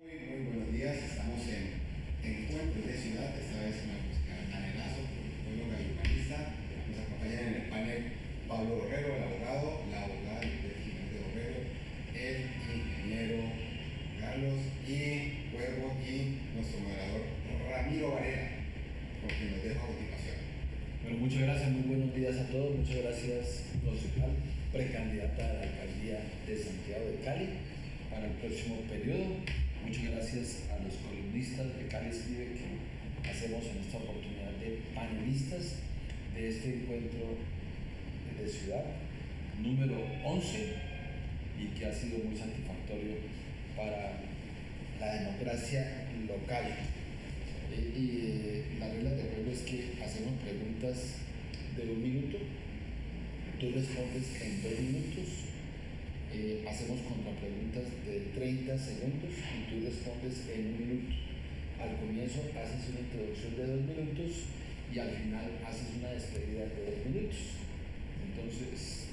Muy buenos días, estamos en Encuentros de Ciudad, esta vez con la música Anelazo, politóloga y humanista. Nos acompañan en el panel Pablo Borrero, el abogado, la abogada Jiménez de Borrero, el ingeniero Carlos y Cuervo y nuestro moderador Ramiro Varela, con quien nos dejo a continuación. Bueno, muchas gracias, muy buenos días a todos, muchas gracias, concejal, precandidata a la alcaldía de Santiago de Cali para el próximo periodo. Muchas gracias a los columnistas de Cali Escribe que hacemos en esta oportunidad de panelistas de este encuentro de ciudad número 11 y que ha sido muy satisfactorio para la democracia local. La regla de juego es que hacemos preguntas de 1 minuto, tú respondes en 2 minutos. Hacemos contrapreguntas de 30 segundos y tú respondes en 1 minuto. Al comienzo haces una introducción de 2 minutos y al final haces una despedida de 2 minutos. Entonces,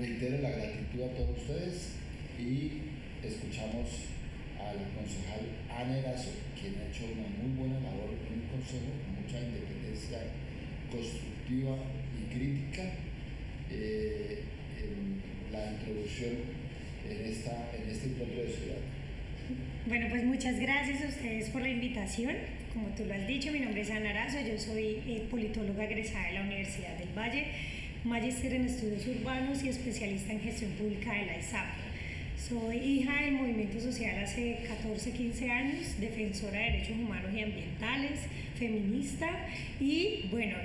reitero la gratitud a todos ustedes y escuchamos a la concejal Ana Erazo, quien ha hecho una muy buena labor en el consejo, con mucha independencia constructiva y crítica. La introducción en este encuentro de ciudad. Bueno, pues muchas gracias a ustedes por la invitación. Como tú lo has dicho, mi nombre es Ana Erazo, yo soy politóloga egresada de la Universidad del Valle, magíster en estudios urbanos y especialista en gestión pública de la ESAP. Soy hija del movimiento social hace 14-15 años, defensora de derechos humanos y ambientales, feminista y bueno,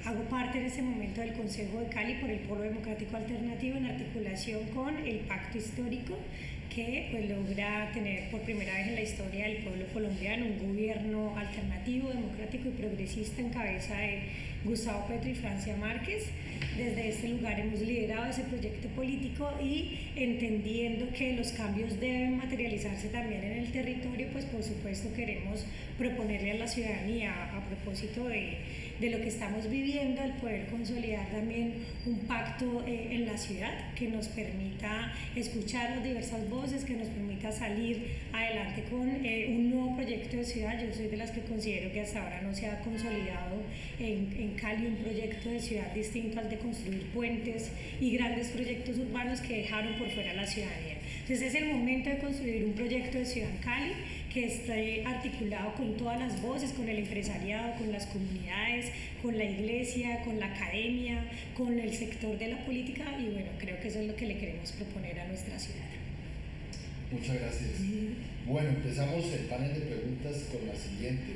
hago parte en este momento del Consejo de Cali por el Polo Democrático Alternativo en articulación con el Pacto Histórico que pues, logra tener por primera vez en la historia del pueblo colombiano un gobierno alternativo, democrático y progresista en cabeza de Gustavo Petro y Francia Márquez. Desde este lugar hemos liderado ese proyecto político y entendiendo que los cambios deben materializarse también en el territorio, pues por supuesto queremos proponerle a la ciudadanía a propósito de lo que estamos viviendo, el poder consolidar también un pacto en la ciudad que nos permita escuchar las diversas voces, que nos permita salir adelante con un nuevo proyecto de ciudad. Yo soy de las que considero que hasta ahora no se ha consolidado en Cali un proyecto de ciudad distinto al de construir puentes y grandes proyectos urbanos que dejaron por fuera a la ciudadanía. Entonces es el momento de construir un proyecto de ciudad en Cali que esté articulado con todas las voces, con el empresariado, con las comunidades, con la iglesia, con la academia, con el sector de la política y bueno, creo que eso es lo que le queremos proponer a nuestra ciudad. Muchas gracias. Bueno, empezamos el panel de preguntas con la siguiente.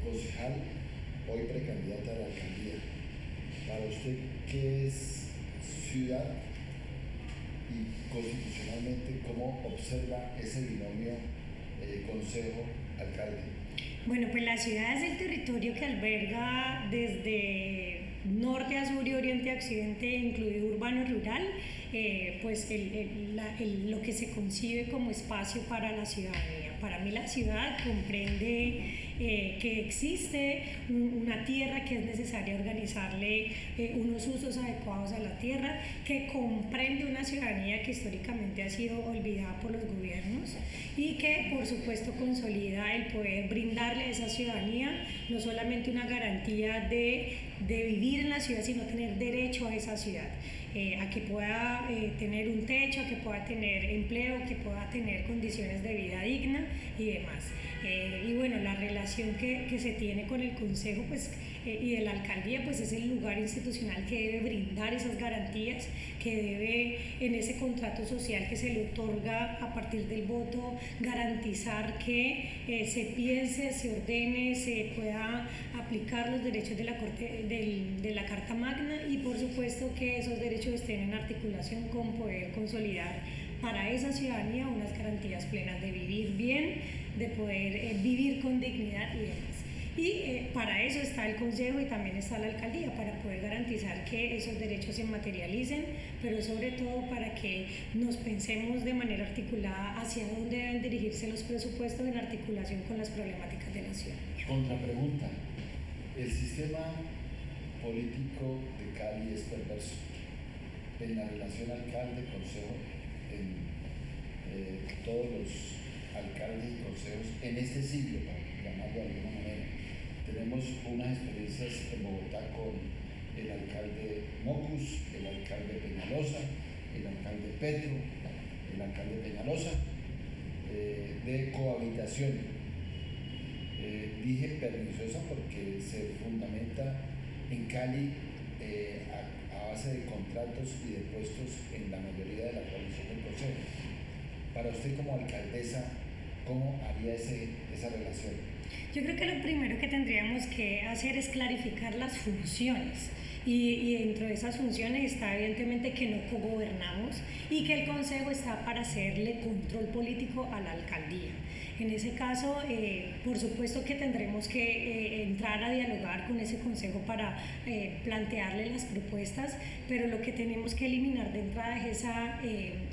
Concejal, hoy precandidata a la alcaldía. Para usted, ¿qué es ciudad? Y constitucionalmente, ¿cómo observa ese binomio consejo-alcalde? Bueno, pues la ciudad es el territorio que alberga desde norte a sur y oriente a occidente, incluido urbano y rural, pues lo que se concibe como espacio para la ciudadanía. Para mí la ciudad comprende que existe una tierra que es necesaria organizarle unos usos adecuados a la tierra, que comprende una ciudadanía que históricamente ha sido olvidada por los gobiernos y que por supuesto consolida el poder brindarle a esa ciudadanía no solamente una garantía de vivir en la ciudad, sino tener derecho a esa ciudad, a que pueda tener un techo, a que pueda tener empleo, que pueda tener condiciones de vida digna y demás. Y bueno, la relación que se tiene con el Consejo pues, y de la alcaldía pues es el lugar institucional que debe brindar esas garantías, que debe en ese contrato social que se le otorga a partir del voto garantizar que se piense, se ordene, se pueda aplicar los derechos de la Carta Magna y por supuesto que esos derechos estén en articulación con poder consolidar para esa ciudadanía unas garantías plenas de vivir bien, de poder vivir con dignidad y demás. Y para eso está el Consejo y también está la Alcaldía, para poder garantizar que esos derechos se materialicen, pero sobre todo para que nos pensemos de manera articulada hacia dónde deben dirigirse los presupuestos en articulación con las problemáticas de la ciudad. Contrapregunta, ¿el sistema político de Cali es perverso en la relación alcalde-consejo en todos los alcaldes y consejos en este siglo, para llamarlo de alguna manera. Tenemos unas experiencias en Bogotá con el alcalde Mocus, el alcalde Peñalosa, el alcalde Petro, el alcalde Peñalosa, de cohabitación. Dije perniciosa porque se fundamenta en Cali a base de contratos y de puestos en la mayoría de la coalición del Consejo. Para usted como alcaldesa, ¿cómo haría esa relación? Yo creo que lo primero que tendríamos que hacer es clarificar las funciones. Y dentro de esas funciones está evidentemente que no cogobernamos y que el Consejo está para hacerle control político a la alcaldía. En ese caso, por supuesto que tendremos que entrar a dialogar con ese Consejo para plantearle las propuestas, pero lo que tenemos que eliminar de entrada es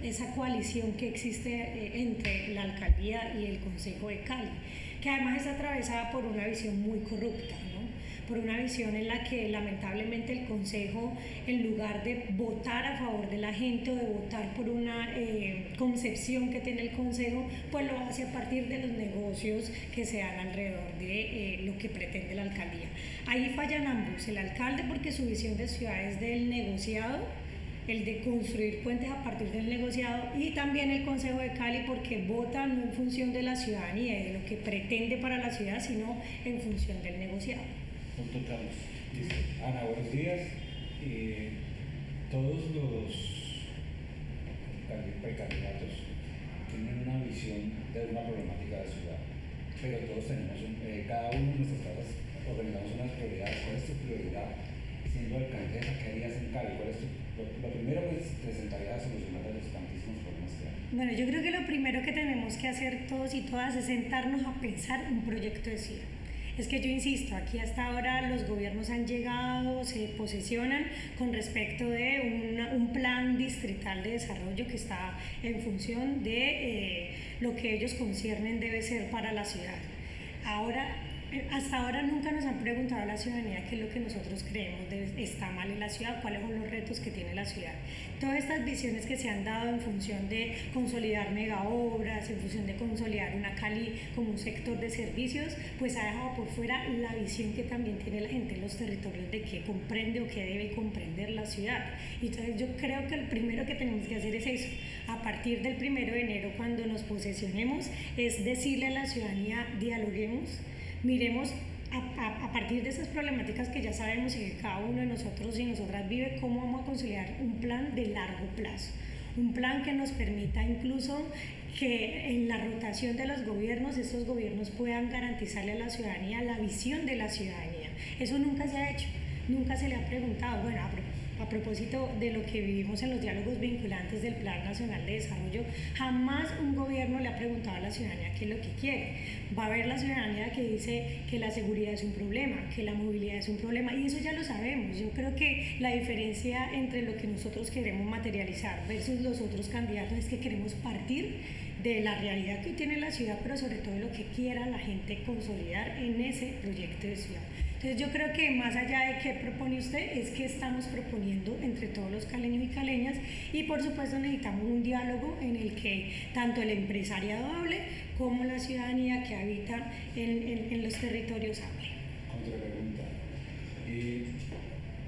esa coalición que existe entre la alcaldía y el Consejo de Cali, que además está atravesada por una visión muy corrupta, por una visión en la que lamentablemente el Consejo, en lugar de votar a favor de la gente o de votar por una concepción que tiene el Consejo, pues lo hace a partir de los negocios que se dan alrededor de lo que pretende la alcaldía. Ahí fallan ambos, el alcalde porque su visión de ciudad es del negociado, el de construir puentes a partir del negociado, y también el Consejo de Cali porque vota no en función de la ciudadanía y de lo que pretende para la ciudad, sino en función del negociado. Punto, Carlos. Ana, buenos días. Todos los precandidatos tienen una visión de una problemática de la ciudad, pero todos tenemos, cada uno de nuestras casas organizamos unas prioridades. ¿Cuál es tu prioridad siendo alcaldesa? ¿Qué harías en Cali? Lo primero que te sentaría a solucionar de los tantísimos problemas que hay? Bueno, yo creo que lo primero que tenemos que hacer todos y todas es sentarnos a pensar un proyecto de ciudad. Es que yo insisto, aquí hasta ahora los gobiernos han llegado, se posesionan con respecto de un plan distrital de desarrollo que está en función de lo que ellos conciernen debe ser para la ciudad. Hasta ahora nunca nos han preguntado a la ciudadanía qué es lo que nosotros creemos está mal en la ciudad, cuáles son los retos que tiene la ciudad. Todas estas visiones que se han dado en función de consolidar megaobras, en función de consolidar una Cali como un sector de servicios, pues ha dejado por fuera la visión que también tiene la gente en los territorios de qué comprende o qué debe comprender la ciudad. Y entonces yo creo que lo primero que tenemos que hacer es eso. A partir del 1 de enero, cuando nos posesionemos, es decirle a la ciudadanía, dialoguemos, miremos a partir de esas problemáticas que ya sabemos y que cada uno de nosotros y nosotras vive, cómo vamos a consolidar un plan de largo plazo, un plan que nos permita incluso que en la rotación de los gobiernos, estos gobiernos puedan garantizarle a la ciudadanía la visión de la ciudadanía. Eso nunca se ha hecho, nunca se le ha preguntado. Bueno, a propósito de lo que vivimos en los diálogos vinculantes del Plan Nacional de Desarrollo, jamás un gobierno le ha preguntado a la ciudadanía qué es lo que quiere. Va a haber la ciudadanía que dice que la seguridad es un problema, que la movilidad es un problema, y eso ya lo sabemos. Yo creo que la diferencia entre lo que nosotros queremos materializar versus los otros candidatos es que queremos partir de la realidad que tiene la ciudad, pero sobre todo de lo que quiera la gente consolidar en ese proyecto de ciudad. Entonces yo creo que más allá de qué propone usted, es que estamos proponiendo entre todos los caleños y caleñas, y por supuesto necesitamos un diálogo en el que tanto el empresariado hable como la ciudadanía que habita en los territorios hable. Contrapregunta.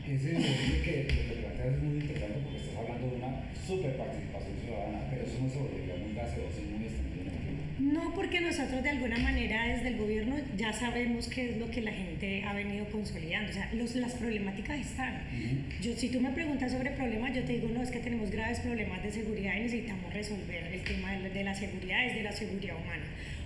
Ese es que lo que planteas es muy interesante porque estás hablando de una super participación ciudadana, pero eso no se volvería muy gaseoso y muy extendido en el tiempo. No, porque nosotros de alguna manera desde el gobierno ya sabemos qué es lo que la gente ha venido consolidando, o sea, las problemáticas están. Si tú me preguntas sobre problemas, yo te digo, no, es que tenemos graves problemas de seguridad y necesitamos resolver el tema de la seguridad, desde la seguridad humana,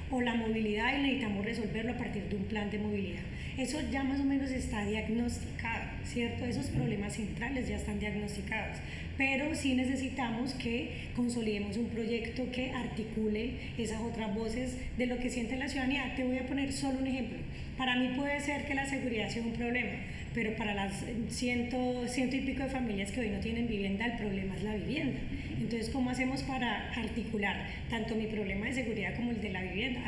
o la movilidad, y necesitamos resolverlo a partir de un plan de movilidad. Eso ya más o menos está diagnosticado, ¿cierto? Esos problemas centrales ya están diagnosticados, pero sí necesitamos que consolidemos un proyecto que articule esas otras voces de lo que siente la ciudadanía. Te voy a poner solo un ejemplo. Para mí puede ser que la seguridad sea un problema, pero para las ciento y pico de familias que hoy no tienen vivienda, el problema es la vivienda. Entonces, ¿cómo hacemos para articular tanto mi problema de seguridad como el de la vivienda?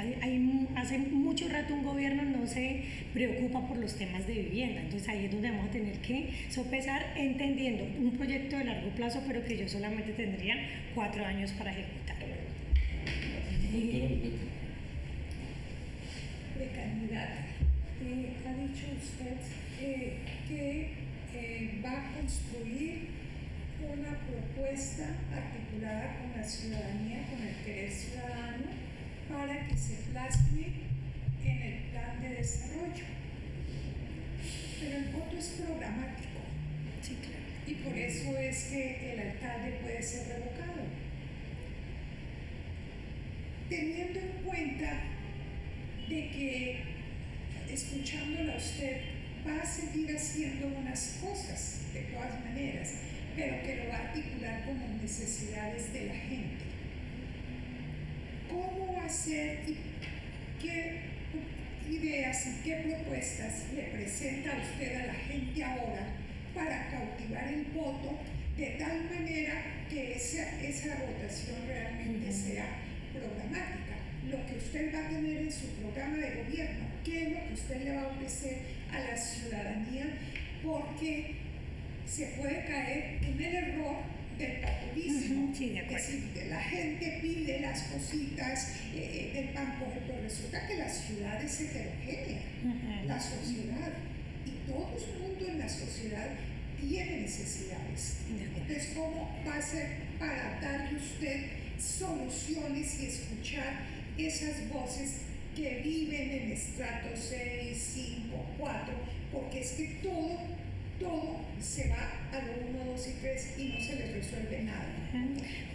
Hace mucho rato un gobierno no se preocupa por los temas de vivienda, entonces ahí es donde vamos a tener que sopesar, entendiendo un proyecto de largo plazo, pero que yo solamente tendría 4 años para ejecutarlo. Doctora Lupetti. Precandidata, ha dicho usted que va a construir una propuesta articulada con la ciudadanía, con el querer ciudadano, para que se plasme en el plan de desarrollo. Pero el voto es programático. Sí, claro. Y por eso es que el alcalde puede ser revocado. Teniendo en cuenta de que, escuchándola a usted, va a seguir haciendo unas cosas de todas maneras, pero que lo va a articular con las necesidades de la gente. ¿Cómo va a ser y qué ideas y qué propuestas le presenta a usted a la gente ahora para cautivar el voto de tal manera que esa votación realmente sea programática? Lo que usted va a tener en su programa de gobierno, qué es lo que usted le va a ofrecer a la ciudadanía, porque se puede caer en el error del populismo. Sí, de acuerdo. Es decir, que la gente pide las cositas del pan coge, pero resulta que la ciudad es heterogénea, la sociedad, y todo el mundo en la sociedad tiene necesidades. Entonces, ¿cómo va a ser para darle usted soluciones y escuchar esas voces que viven en estrato 6, 5, 4? Porque es que todo se va a lo 1, 2 y 3 y no se les resuelve nada.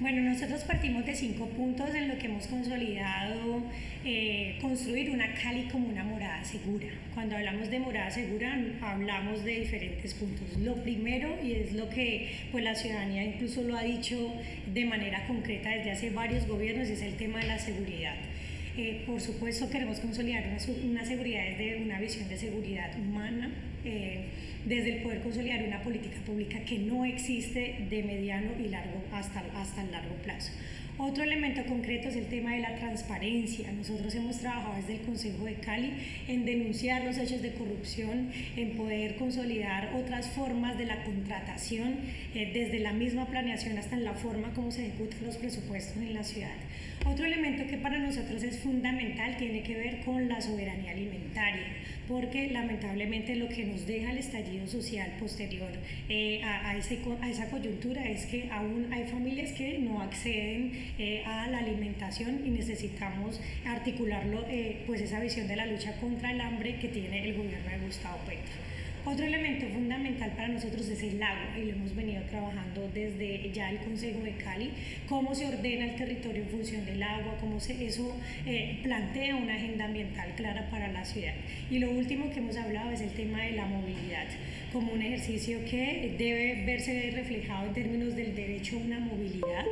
Bueno, nosotros partimos de 5 puntos en lo que hemos consolidado, construir una Cali como una morada segura. Cuando hablamos de morada segura hablamos de diferentes puntos. Lo primero, y es lo que pues, la ciudadanía incluso lo ha dicho de manera concreta desde hace varios gobiernos, es el tema de la seguridad. Por supuesto queremos consolidar una seguridad desde una visión de seguridad humana, desde el poder consolidar una política pública que no existe de mediano y largo hasta el largo plazo. Otro elemento concreto es el tema de la transparencia. Nosotros hemos trabajado desde el Consejo de Cali en denunciar los hechos de corrupción, en poder consolidar otras formas de la contratación, desde la misma planeación hasta en la forma como se ejecutan los presupuestos en la ciudad. Otro elemento que para nosotros es fundamental tiene que ver con la soberanía alimentaria, porque lamentablemente lo que nos deja el estallido social posterior a esa coyuntura es que aún hay familias que no acceden a la alimentación y necesitamos articularlo, pues esa visión de la lucha contra el hambre que tiene el gobierno de Gustavo Petro. Otro elemento fundamental para nosotros es el agua, y lo hemos venido trabajando desde ya el Consejo de Cali, cómo se ordena el territorio en función del agua, cómo eso plantea una agenda ambiental clara para la ciudad. Y lo último que hemos hablado es el tema de la movilidad, como un ejercicio que debe verse reflejado en términos del derecho a una movilidad,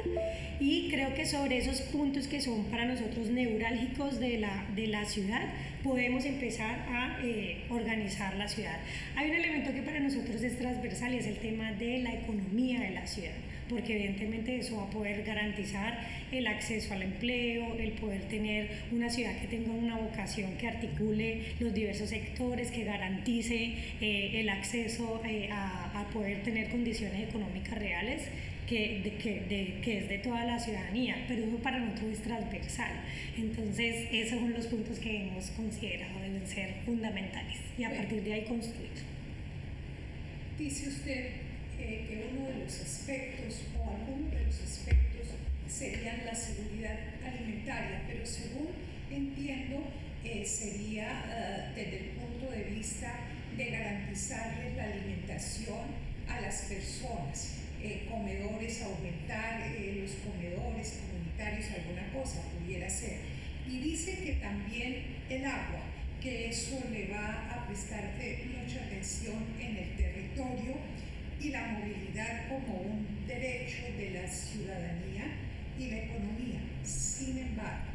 y creo que sobre esos puntos que son para nosotros neurálgicos de la ciudad podemos empezar a organizar la ciudad. Hay un elemento que para nosotros es transversal y es el tema de la economía de la ciudad, porque evidentemente eso va a poder garantizar el acceso al empleo, el poder tener una ciudad que tenga una vocación que articule los diversos sectores, que garantice el acceso a poder tener condiciones económicas reales, que es de toda la ciudadanía, pero eso para nosotros es transversal. Entonces, esos son los puntos que hemos considerado deben ser fundamentales y a partir de ahí construir. Dice usted que uno de los aspectos o algunos de los aspectos serían la seguridad alimentaria, pero según entiendo sería desde el punto de vista de garantizarles la alimentación a las personas. Comedores, aumentar los comedores comunitarios, alguna cosa pudiera ser. Y dice que también el agua, que eso le va a prestar mucha atención en el territorio, y la movilidad como un derecho de la ciudadanía y la economía. Sin embargo,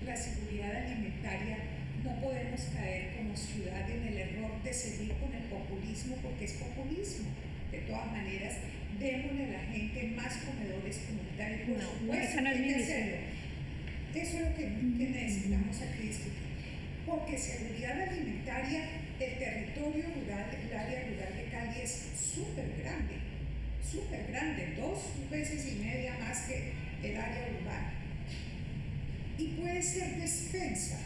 la seguridad alimentaria, no podemos caer como ciudad en el error de seguir con el populismo, porque es populismo. De todas maneras, démosle a la gente más comedores comunitarios. Por supuesto, esa no es mi visión. Eso es lo que necesitamos aquí discutir. Porque seguridad alimentaria, el territorio rural, el área rural de Cali es súper grande, 2 veces y media más que el área urbana. y puede ser despensa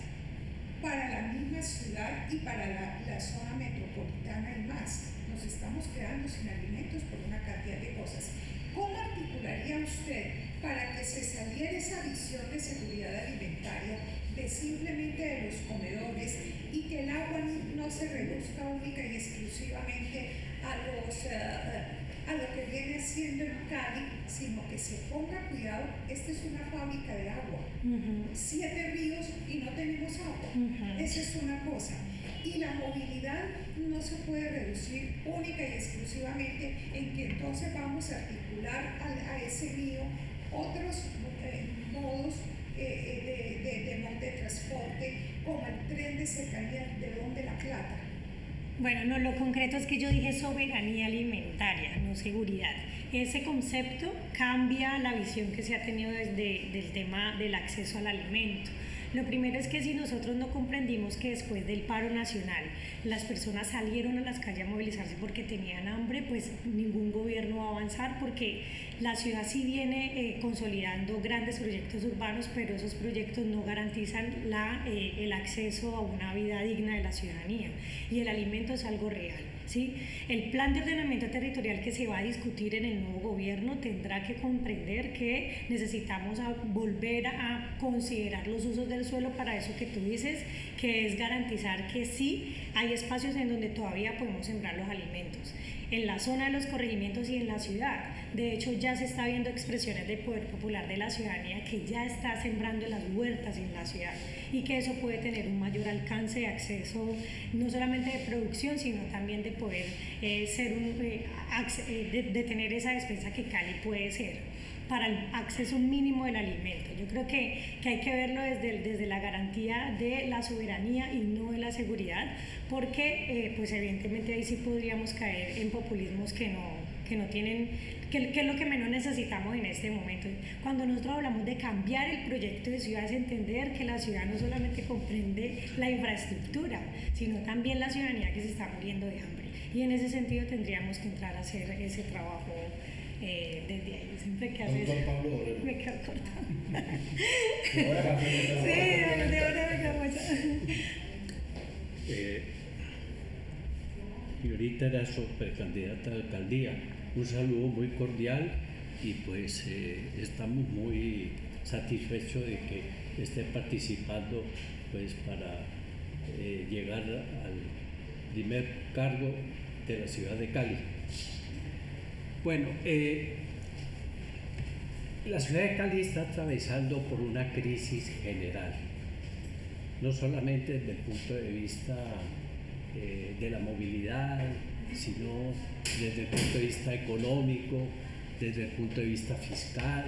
para la misma ciudad y para la zona metropolitana y más. Nos estamos quedando sin alimentos por una cantidad de cosas. ¿Cómo articularía usted para que se saliera esa visión de seguridad alimentaria, de simplemente de los comedores, y que el agua no se reduzca única y exclusivamente a lo que viene siendo el Cali, sino que se ponga cuidado? Esta es una fábrica de agua, 7 ríos y no tenemos agua. Esa es una cosa. Y la movilidad no se puede reducir única y exclusivamente en que entonces vamos a articular a ese río otros modos de transporte, como el tren de cercanía de León de la Plata. Bueno, no, lo concreto es que yo dije soberanía alimentaria, no seguridad. Ese concepto cambia la visión que se ha tenido desde el tema del acceso al alimento. Lo primero es que si nosotros no comprendimos que después del paro nacional las personas salieron a las calles a movilizarse porque tenían hambre, pues ningún gobierno va a avanzar, porque la ciudad sí viene consolidando grandes proyectos urbanos, pero esos proyectos no garantizan el acceso a una vida digna de la ciudadanía, y el alimento es algo real. ¿Sí? El plan de ordenamiento territorial que se va a discutir en el nuevo gobierno tendrá que comprender que necesitamos volver a considerar los usos del suelo para eso que tú dices, que es garantizar que sí hay espacios en donde todavía podemos sembrar los alimentos. En la zona de los corregimientos y en la ciudad, de hecho ya se está viendo expresiones de poder popular de la ciudadanía que ya está sembrando las huertas en la ciudad, y que eso puede tener un mayor alcance de acceso, no solamente de producción, sino también de poder de tener esa despensa que Cali puede ser para el acceso mínimo del alimento. Yo creo que hay que verlo desde la garantía de la soberanía y no de la seguridad, porque pues evidentemente ahí sí podríamos caer en populismos que no tienen, que es lo que menos necesitamos en este momento. Cuando nosotros hablamos de cambiar el proyecto de ciudad, es entender que la ciudad no solamente comprende la infraestructura, sino también la ciudadanía que se está muriendo de hambre. Y en ese sentido tendríamos que entrar a hacer ese trabajo desde ahí. Siempre que haces... Doctor Pablo Borrero. Me quedo corta. Sí, de ahora me quedo mucho. Y ahorita era supercandidata a la alcaldía. Un saludo muy cordial, y pues estamos muy satisfechos de que esté participando pues para llegar al primer cargo de la ciudad de Cali. Bueno, la ciudad de Cali está atravesando por una crisis general, no solamente desde el punto de vista de la movilidad, sino desde el punto de vista económico, desde el punto de vista fiscal,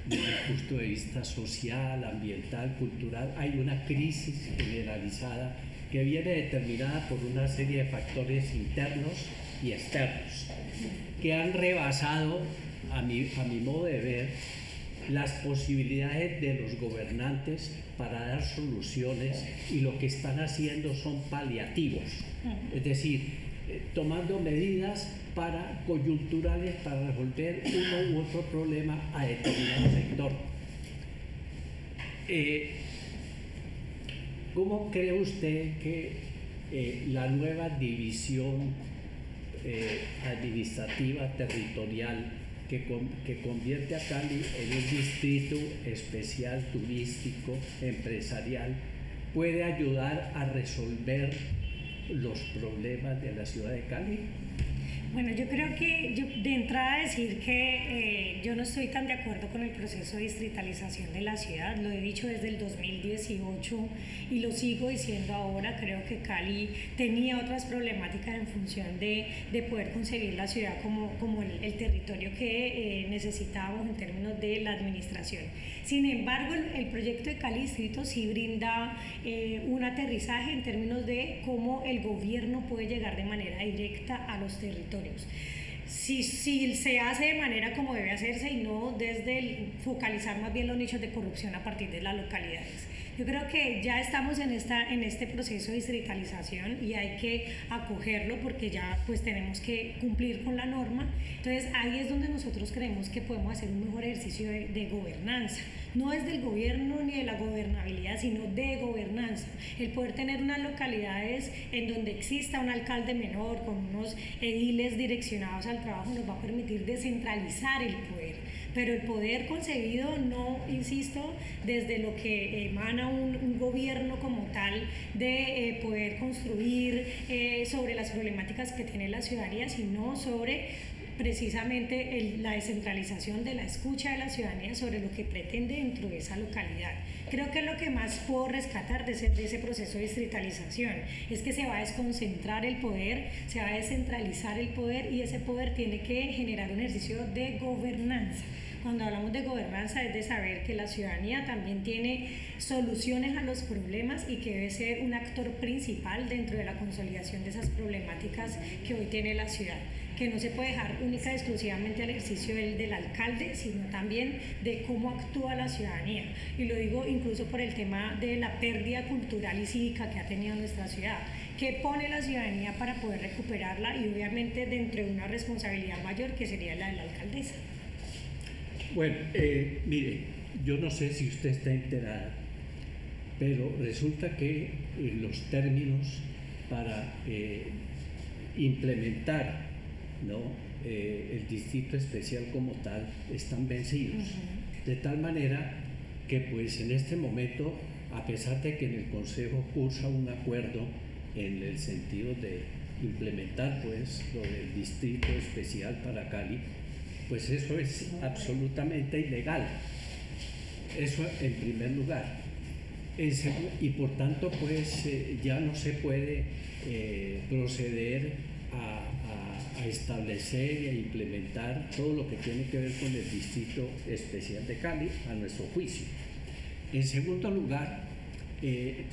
desde el punto de vista social, ambiental, cultural. Hay una crisis generalizada que viene determinada por una serie de factores internos y externos que han rebasado, a mi modo de ver, las posibilidades de los gobernantes para dar soluciones, y lo que están haciendo son paliativos, es decir, tomando medidas coyunturales para resolver uno u otro problema a determinado sector. ¿Cómo cree usted que la nueva división administrativa territorial que convierte a Cali en un distrito especial turístico, empresarial, puede ayudar a resolver los problemas de la ciudad de Cali? Bueno, yo creo que de entrada decir que yo no estoy tan de acuerdo con el proceso de distritalización de la ciudad. Lo he dicho desde el 2018 y lo sigo diciendo ahora. Creo que Cali tenía otras problemáticas en función de poder concebir la ciudad como el territorio que necesitábamos en términos de la administración. Sin embargo, el proyecto de Cali Distrito sí brinda un aterrizaje en términos de cómo el gobierno puede llegar de manera directa a los territorios. Si se hace de manera como debe hacerse y no desde focalizar más bien los nichos de corrupción a partir de las localidades. Yo creo que ya estamos en este proceso de distritalización y hay que acogerlo porque ya pues tenemos que cumplir con la norma. Entonces ahí es donde nosotros creemos que podemos hacer un mejor ejercicio de gobernanza. No es del gobierno ni de la gobernabilidad, sino de gobernanza. El poder tener unas localidades en donde exista un alcalde menor, con unos ediles direccionados al trabajo, nos va a permitir descentralizar el poder. Pero el poder concebido no, insisto, desde lo que emana un gobierno como tal, de poder construir sobre las problemáticas que tiene la ciudadanía, sino sobre precisamente la descentralización de la escucha de la ciudadanía sobre lo que pretende dentro de esa localidad. Creo que lo que más puedo rescatar de ese proceso de distritalización es que se va a desconcentrar el poder, se va a descentralizar el poder y ese poder tiene que generar un ejercicio de gobernanza. Cuando hablamos de gobernanza es de saber que la ciudadanía también tiene soluciones a los problemas y que debe ser un actor principal dentro de la consolidación de esas problemáticas que hoy tiene la ciudad, que no se puede dejar única y exclusivamente al ejercicio del alcalde, sino también de cómo actúa la ciudadanía. Y lo digo incluso por el tema de la pérdida cultural y cívica que ha tenido nuestra ciudad. ¿Qué pone la ciudadanía para poder recuperarla? Y obviamente dentro de una responsabilidad mayor que sería la de la alcaldesa. Bueno, mire, yo no sé si usted está enterada, pero resulta que los términos para implementar, ¿no?, el distrito especial como tal están vencidos. De tal manera que pues en este momento, a pesar de que en el Consejo cursa un acuerdo en el sentido de implementar pues lo del distrito especial para Cali, pues eso es absolutamente ilegal. Eso en primer lugar. Y por tanto pues ya no se puede proceder a establecer e implementar todo lo que tiene que ver con el Distrito Especial de Cali, a nuestro juicio. En segundo lugar, el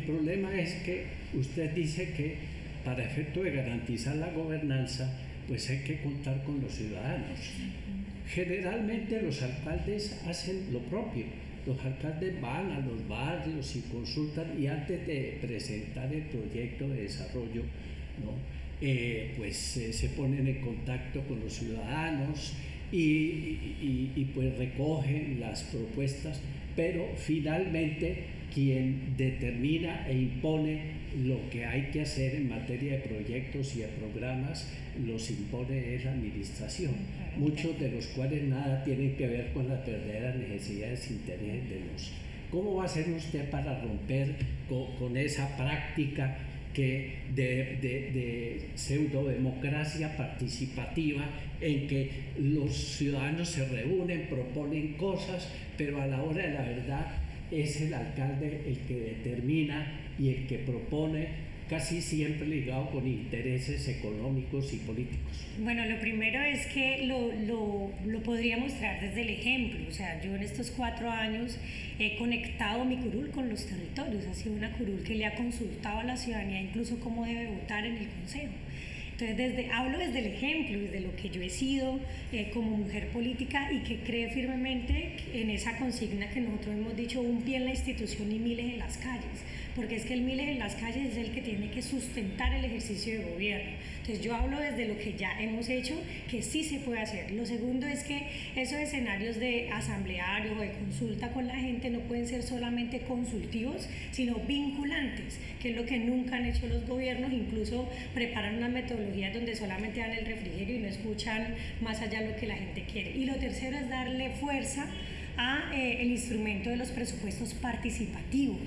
problema es que usted dice que para efecto de garantizar la gobernanza pues hay que contar con los ciudadanos. Generalmente los alcaldes hacen lo propio. Los alcaldes van a los barrios y consultan, y antes de presentar el proyecto de desarrollo, ¿no?, se ponen en contacto con los ciudadanos y pues recogen las propuestas, pero finalmente quien determina e impone lo que hay que hacer en materia de proyectos y de programas los impone es la administración, muchos de los cuales nada tienen que ver con las verdaderas necesidades e intereses de los. ¿Cómo va a hacer usted para romper con esa práctica que de pseudodemocracia participativa en que los ciudadanos se reúnen, proponen cosas, pero a la hora de la verdad es el alcalde el que determina y el que propone, casi siempre ligado con intereses económicos y políticos? Bueno, lo primero es que lo podría mostrar desde el ejemplo. O sea, yo en estos 4 años he conectado mi curul con los territorios. Ha sido una curul que le ha consultado a la ciudadanía incluso cómo debe votar en el consejo. Entonces hablo desde el ejemplo, desde lo que yo he sido como mujer política y que cree firmemente en esa consigna que nosotros hemos dicho: un pie en la institución y miles en las calles, porque es que el miles en las calles es el que tiene que sustentar el ejercicio de gobierno. Entonces yo hablo desde lo que ya hemos hecho, que sí se puede hacer. Lo segundo es que esos escenarios de asambleario o de consulta con la gente no pueden ser solamente consultivos, sino vinculantes, que es lo que nunca han hecho los gobiernos. Incluso preparan unas metodologías donde solamente dan el refrigerio y no escuchan más allá lo que la gente quiere. Y lo tercero es darle fuerza a el instrumento de los presupuestos participativos.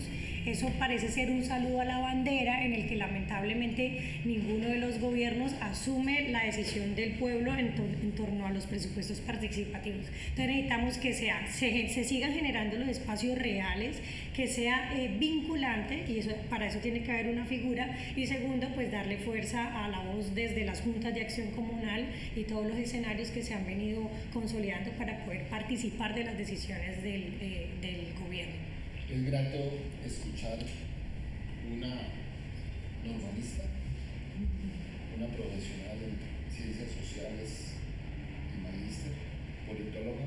Eso parece ser un saludo a la bandera en el que lamentablemente ninguno de los gobiernos asume la decisión del pueblo en torno a los presupuestos participativos. Entonces necesitamos que se sigan generando los espacios reales, que sea vinculante, y para eso tiene que haber una figura. Y segundo, pues darle fuerza a la voz desde las juntas de acción comunal y todos los escenarios que se han venido consolidando para poder participar de las decisiones del gobierno. Es grato escuchar una normalista, una profesional en ciencias sociales y magíster, politóloga,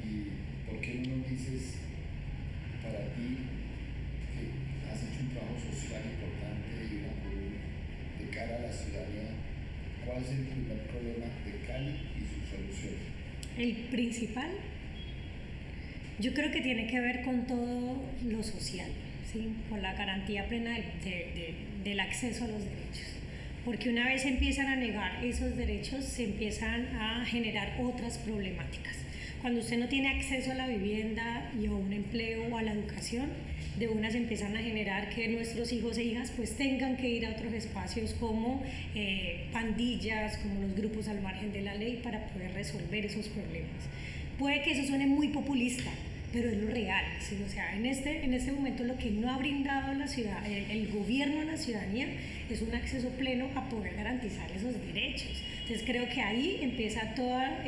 y por qué no nos dice entonces, para ti, que has hecho un trabajo social importante y una columna de cara a la ciudadanía, ¿cuál es el primer problema de Cali y su solución? El principal, yo creo que tiene que ver con todo lo social, ¿sí? Con la garantía plena del acceso a los derechos. Porque una vez se empiezan a negar esos derechos, se empiezan a generar otras problemáticas. Cuando usted no tiene acceso a la vivienda y a un empleo o a la educación, de una se empiezan a generar que nuestros hijos e hijas pues tengan que ir a otros espacios como pandillas, como los grupos al margen de la ley para poder resolver esos problemas. Puede que eso suene muy populista, pero es lo real, ¿sí? O sea, en este momento lo que no ha brindado la ciudad, el gobierno a la ciudadanía es un acceso pleno a poder garantizar esos derechos. Entonces creo que ahí empieza toda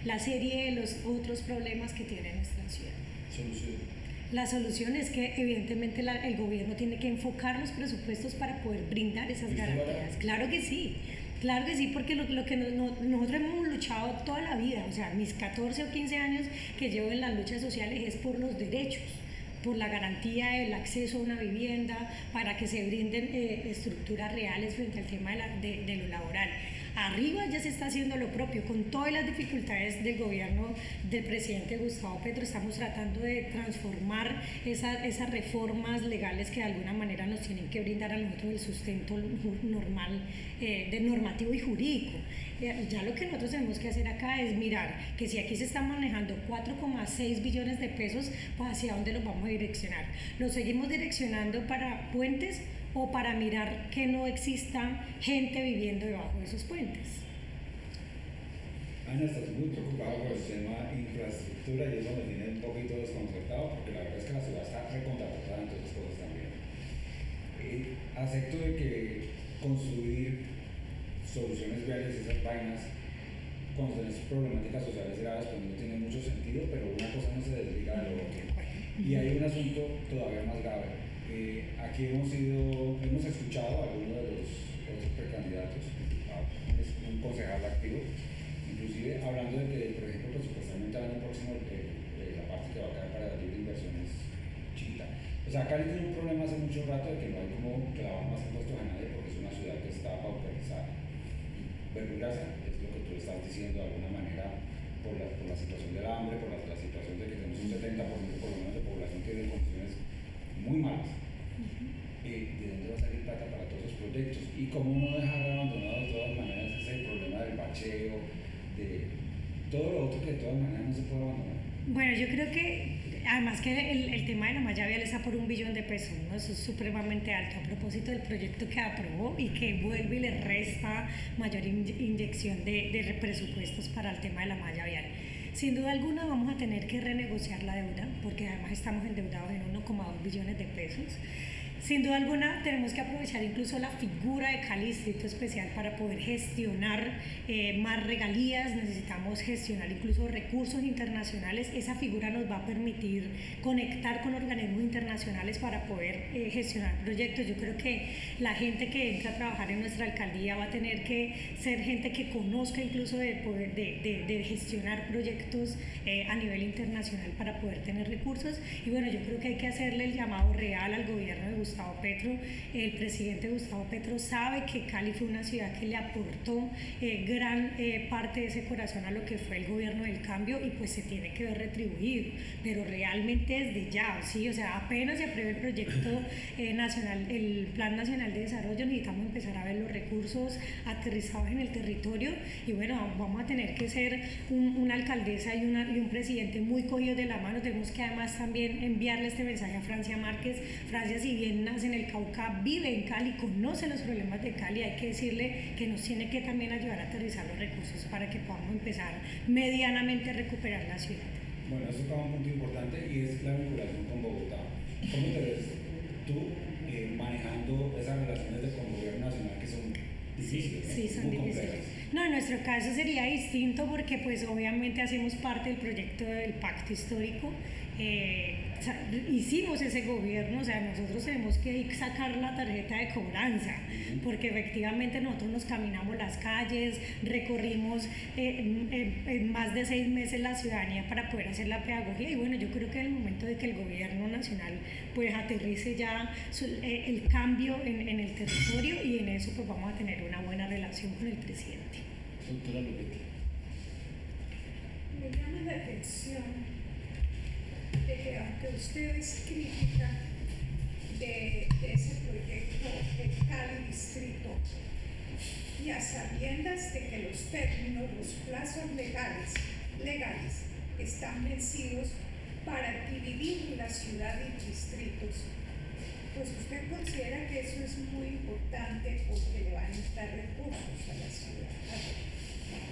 la serie de los otros problemas que tiene nuestra ciudad. Solución. La solución es que evidentemente el gobierno tiene que enfocar los presupuestos para poder brindar esas garantías. Claro que sí, porque lo que nosotros hemos luchado toda la vida, o sea, mis 14 o 15 años que llevo en las luchas sociales es por los derechos, por la garantía del acceso a una vivienda, para que se brinden estructuras reales frente al tema de lo laboral. Arriba ya se está haciendo lo propio, con todas las dificultades del gobierno del presidente Gustavo Petro, estamos tratando de transformar esas reformas legales que de alguna manera nos tienen que brindar a nosotros el sustento normal, normativo y jurídico. Ya lo que nosotros tenemos que hacer acá es mirar que si aquí se están manejando 4,6 billones de pesos, pues hacia dónde los vamos a direccionar. ¿Los seguimos direccionando para puentes o para mirar que no exista gente viviendo debajo de esos puentes? Ana, estás muy preocupada por el tema infraestructura y eso me tiene un poquito desconcertado porque la verdad es que la ciudad está recontratada en todas esas cosas también. Acepto de que construir soluciones viales y esas vainas cuando tenés problemáticas sociales graves pues no tiene mucho sentido, pero una cosa no se desliga de lo otro. Y hay un asunto todavía más grave. Aquí hemos escuchado a algunos de los otros precandidatos, es un concejal activo, inclusive hablando de que, por ejemplo, presupuestariamente el año próximo la parte que va a quedar para la libre inversión es chiquita. O sea, Cali tiene un problema hace mucho rato de que no hay como clavar más impuestos a nadie porque es una ciudad que está pauperizada. Vergüenza es lo que tú estás diciendo de alguna manera por la situación del hambre, por la situación de que tenemos un 70% por lo menos de población que vive en condiciones muy malas. ¿De dónde va a salir plata para todos esos proyectos? Y cómo no dejar abandonado de todas maneras ese problema del bacheo, de todo lo otro que de todas maneras no se puede abandonar. Bueno, yo creo que además que el tema de la malla vial está por 1 billón de pesos, ¿no? Eso es supremamente alto a propósito del proyecto que aprobó y que vuelve y le resta mayor inyección de presupuestos para el tema de la malla vial. Sin duda alguna vamos a tener que renegociar la deuda porque además estamos endeudados en 1,2 billones de pesos. Sin duda alguna tenemos que aprovechar incluso la figura de Cali Distrito Especial para poder gestionar más regalías, necesitamos gestionar incluso recursos internacionales, esa figura nos va a permitir conectar con organismos internacionales para poder gestionar proyectos. Yo creo que la gente que entra a trabajar en nuestra alcaldía va a tener que ser gente que conozca incluso de gestionar proyectos a nivel internacional para poder tener recursos y bueno, yo creo que hay que hacerle el llamado real al gobierno de Gustavo Petro. El presidente Gustavo Petro sabe que Cali fue una ciudad que le aportó gran parte de ese corazón a lo que fue el gobierno del cambio y pues se tiene que ver retribuido, pero realmente desde ya, ¿sí? O sea, apenas se apruebe el proyecto nacional, el Plan Nacional de Desarrollo, necesitamos empezar a ver los recursos aterrizados en el territorio y bueno, vamos a tener que ser una alcaldesa y un presidente muy cogidos de la mano. Tenemos que además también enviarle este mensaje a Francia Márquez. Francia, si bien nace en el Cauca, vive en Cali, conoce los problemas de Cali, hay que decirle que nos tiene que también ayudar a aterrizar los recursos para que podamos empezar medianamente a recuperar la ciudad. Bueno, eso es un punto importante y es la vinculación con Bogotá. ¿Cómo te ves tú manejando esas relaciones con el gobierno nacional que son difíciles? Sí, son difíciles. No, en nuestro caso sería distinto porque pues obviamente hacemos parte del proyecto del pacto histórico. hicimos ese gobierno, o sea, nosotros tenemos que sacar la tarjeta de cobranza, porque efectivamente nosotros nos caminamos las calles, recorrimos en más de 6 meses la ciudadanía para poder hacer la pedagogía, y bueno, yo creo que es el momento de que el gobierno nacional pues aterrice ya el cambio en el territorio, y en eso pues vamos a tener una buena relación con el presidente. Doctora Loretti. Me llama la atención de que aunque usted es crítica de ese proyecto de Cali Distrito, y a sabiendas de que los términos, los plazos legales están vencidos para dividir la ciudad en distritos, pues usted considera que eso es muy importante porque le van a dar recursos a la ciudad,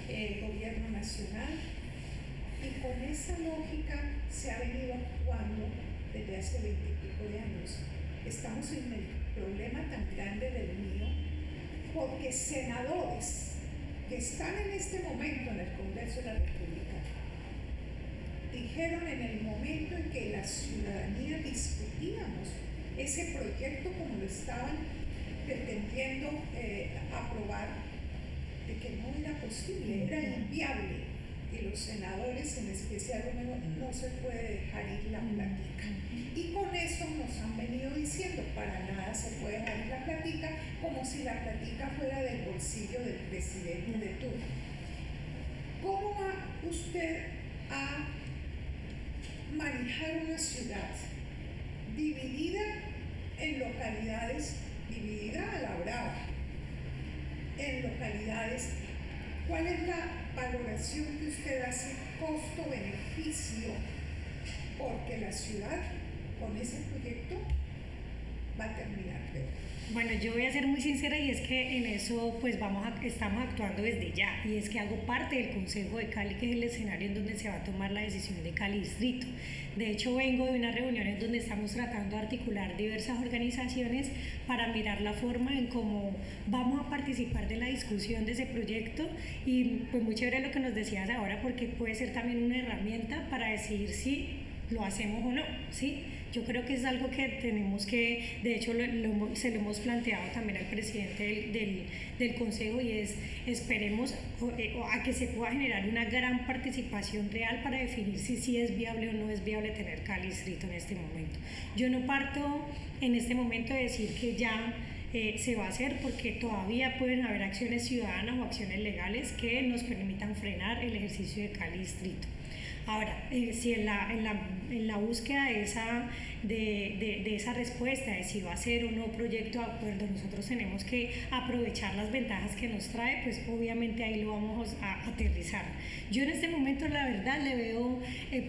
el gobierno nacional. Y con esa lógica se ha venido actuando desde hace 20 y pico de años. Estamos en el problema tan grande del niño porque senadores que están en este momento en el Congreso de la República dijeron en el momento en que la ciudadanía discutíamos ese proyecto como lo estaban pretendiendo aprobar, de que no era posible, era inviable. Y los senadores, en especial no se puede dejar ir la plática. Y con eso nos han venido diciendo, para nada se puede dejar ir la plática, como si la plática fuera del bolsillo del presidente de turno. ¿Cómo va usted a manejar una ciudad dividida en localidades, dividida a la brava, en localidades? ¿Cuál es la valoración que usted hace costo-beneficio? Porque la ciudad con ese proyecto va a terminar peor. Bueno, yo voy a ser muy sincera, y es que en eso pues estamos actuando desde ya, y es que hago parte del Consejo de Cali, que es el escenario en donde se va a tomar la decisión de Cali Distrito. De hecho, vengo de una reunión en donde estamos tratando de articular diversas organizaciones para mirar la forma en cómo vamos a participar de la discusión de ese proyecto, y pues muy chévere lo que nos decías ahora, porque puede ser también una herramienta para decidir si lo hacemos o no, ¿sí? Yo creo que es algo que tenemos que, de hecho se lo hemos planteado también al presidente del Consejo, y es esperemos a que se pueda generar una gran participación real para definir si es viable o no es viable tener Cali Distrito en este momento. Yo no parto en este momento de decir que ya se va a hacer, porque todavía pueden haber acciones ciudadanas o acciones legales que nos permitan frenar el ejercicio de Cali Distrito. Ahora, si en la búsqueda de esa respuesta de si va a ser o no proyecto de acuerdo, nosotros tenemos que aprovechar las ventajas que nos trae, pues obviamente ahí lo vamos a aterrizar. Yo en este momento la verdad le veo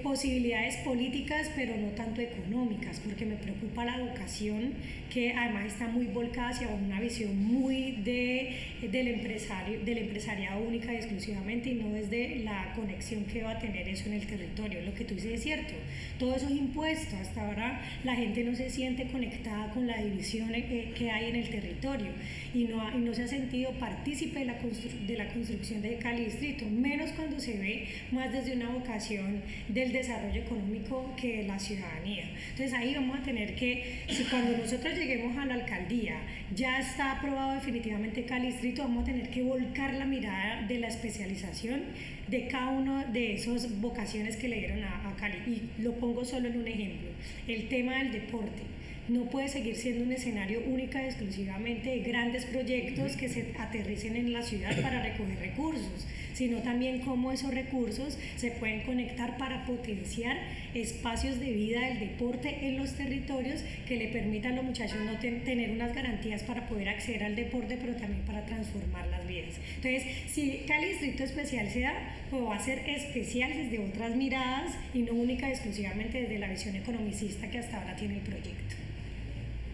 posibilidades políticas, pero no tanto económicas, porque me preocupa la vocación, que además está muy volcada hacia una visión muy del empresariado única y exclusivamente, y no desde la conexión que va a tener eso en el territorio. Lo que tú dices es cierto, todos esos impuestos, hasta ahora la gente no se siente conectada con la división que hay en el territorio, y no se ha sentido partícipe de la construcción de Cali Distrito, menos cuando se ve más desde una vocación del desarrollo económico que de la ciudadanía. Entonces ahí vamos a tener que, si cuando nosotros lleguemos a la alcaldía ya está aprobado definitivamente Cali Distrito, vamos a tener que volcar la mirada de la especialización de cada uno de esas vocaciones que le dieron a Cali. Y lo pongo solo en un ejemplo, el tema del deporte. No puede seguir siendo un escenario única y exclusivamente de grandes proyectos que se aterricen en la ciudad para recoger recursos, sino también cómo esos recursos se pueden conectar para potenciar espacios de vida del deporte en los territorios que le permitan a los muchachos no tener unas garantías para poder acceder al deporte, pero también para transformar las vidas. Entonces, si Cali Distrito Especial se da, pues va a ser especial desde otras miradas y no única y exclusivamente desde la visión economicista que hasta ahora tiene el proyecto.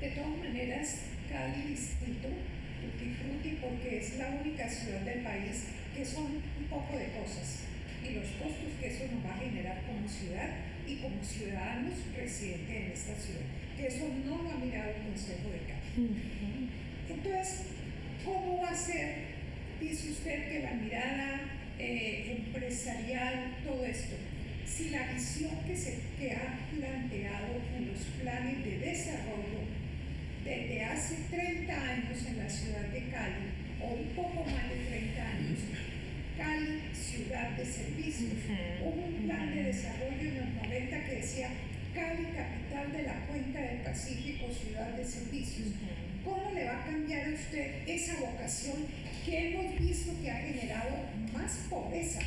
De todas maneras, Cali Distrito, tutti frutti, porque es la única ciudad del país que son un poco de cosas, y los costos que eso nos va a generar como ciudad y como ciudadanos residentes en esta ciudad, que eso no lo ha mirado el Consejo de Cali. Entonces, ¿cómo va a ser? Dice usted que la mirada empresarial, todo esto, si la visión que ha planteado en los planes de desarrollo desde hace 30 años en la ciudad de Cali, o un poco más de 30 años, Cali, ciudad de servicios. Hubo un plan de desarrollo en los 90 que decía Cali, capital de la cuenca del Pacífico, ciudad de servicios. ¿Cómo le va a cambiar a usted esa vocación que hemos visto que ha generado más pobreza,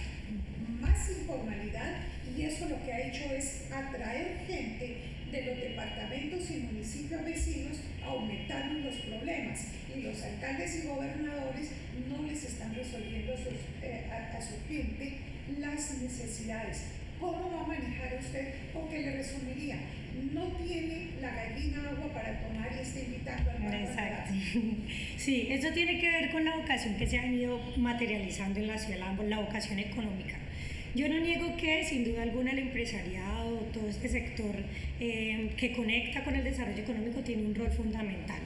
más informalidad, y eso lo que ha hecho es atraer gente de los departamentos y municipios vecinos, aumentando los problemas, y los alcaldes y gobernadores no les están resolviendo a su gente las necesidades? ¿Cómo va a manejar usted? Porque le resumiría, no tiene la gallina agua para tomar y está invitando al mar. Exacto. Sí, eso tiene que ver con la vocación que se ha venido materializando en la ciudad, la vocación económica. Yo no niego que, sin duda alguna, el empresariado, todo este sector que conecta con el desarrollo económico tiene un rol fundamental.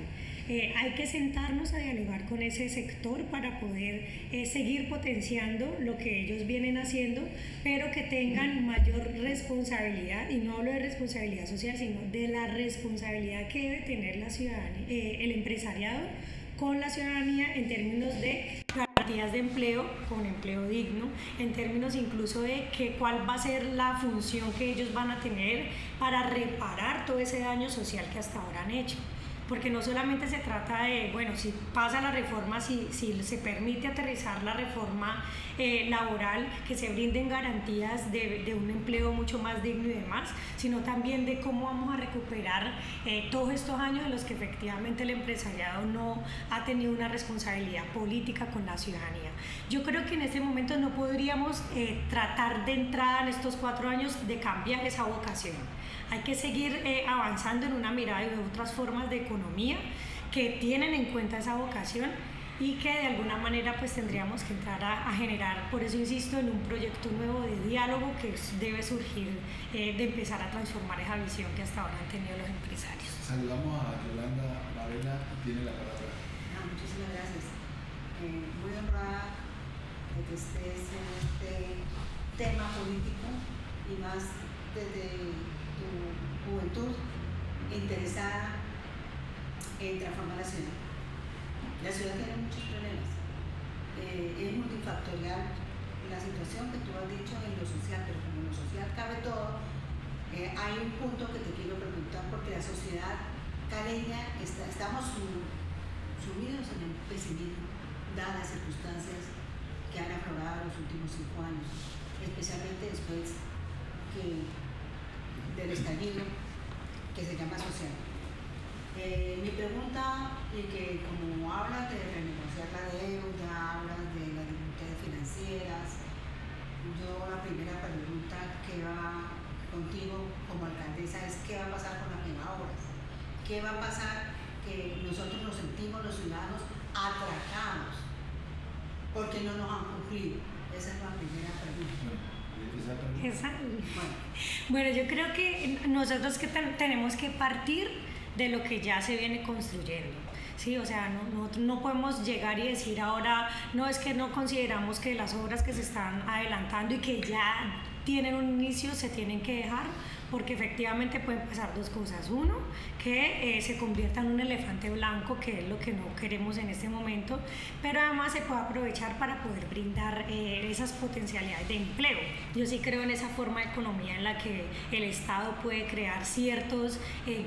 Hay que sentarnos a dialogar con ese sector para poder seguir potenciando lo que ellos vienen haciendo, pero que tengan mayor responsabilidad, y no hablo de responsabilidad social, sino de la responsabilidad que debe tener la ciudadanía, el empresariado con la ciudadanía en términos de garantías de empleo, con empleo digno, en términos incluso de cuál va a ser la función que ellos van a tener para reparar todo ese daño social que hasta ahora han hecho. Porque no solamente se trata de, bueno, si pasa la reforma, si se permite aterrizar la reforma laboral, que se brinden garantías de un empleo mucho más digno y demás, sino también de cómo vamos a recuperar todos estos años en los que efectivamente el empresariado no ha tenido una responsabilidad política con la ciudadanía. Yo creo que en este momento no podríamos tratar de entrada en estos 4 años de cambiar esa vocación. Hay que seguir avanzando en una mirada y de otras formas de economía que tienen en cuenta esa vocación, y que de alguna manera pues tendríamos que entrar a generar, por eso insisto, en un proyecto nuevo de diálogo que debe surgir, de empezar a transformar esa visión que hasta ahora han tenido los empresarios. Saludamos a Yolanda Varela, que tiene la palabra. Muchísimas gracias. Muy honrada de que estés en este tema político, y más desde tu juventud interesada en transformar la ciudad. La ciudad tiene muchos problemas. Es multifactorial la situación que tú has dicho en lo social, pero como en lo social cabe todo, hay un punto que te quiero preguntar, porque la sociedad caleña estamos sumidos en el pesimismo, dadas las circunstancias que han aflorado los últimos 5 años, especialmente después del estallido que se llama social. Mi pregunta, y que como hablas de renegociar la deuda, hablas de las dificultades financieras, yo la primera pregunta que va contigo como alcaldesa es: ¿qué va a pasar con las megaobras? ¿Qué va a pasar que nosotros nos sentimos, los ciudadanos, atracados porque no nos han cumplido? Esa es la primera pregunta. Bueno, yo creo que nosotros tenemos que partir de lo que ya se viene construyendo. Sí, o sea, no podemos llegar y decir ahora, no, es que no consideramos que las obras que se están adelantando y que ya tienen un inicio se tienen que dejar, porque efectivamente pueden pasar 2 cosas. Uno, que se convierta en un elefante blanco, que es lo que no queremos en este momento, pero además se puede aprovechar para poder brindar esas potencialidades de empleo. Yo sí creo en esa forma de economía en la que el Estado puede crear ciertos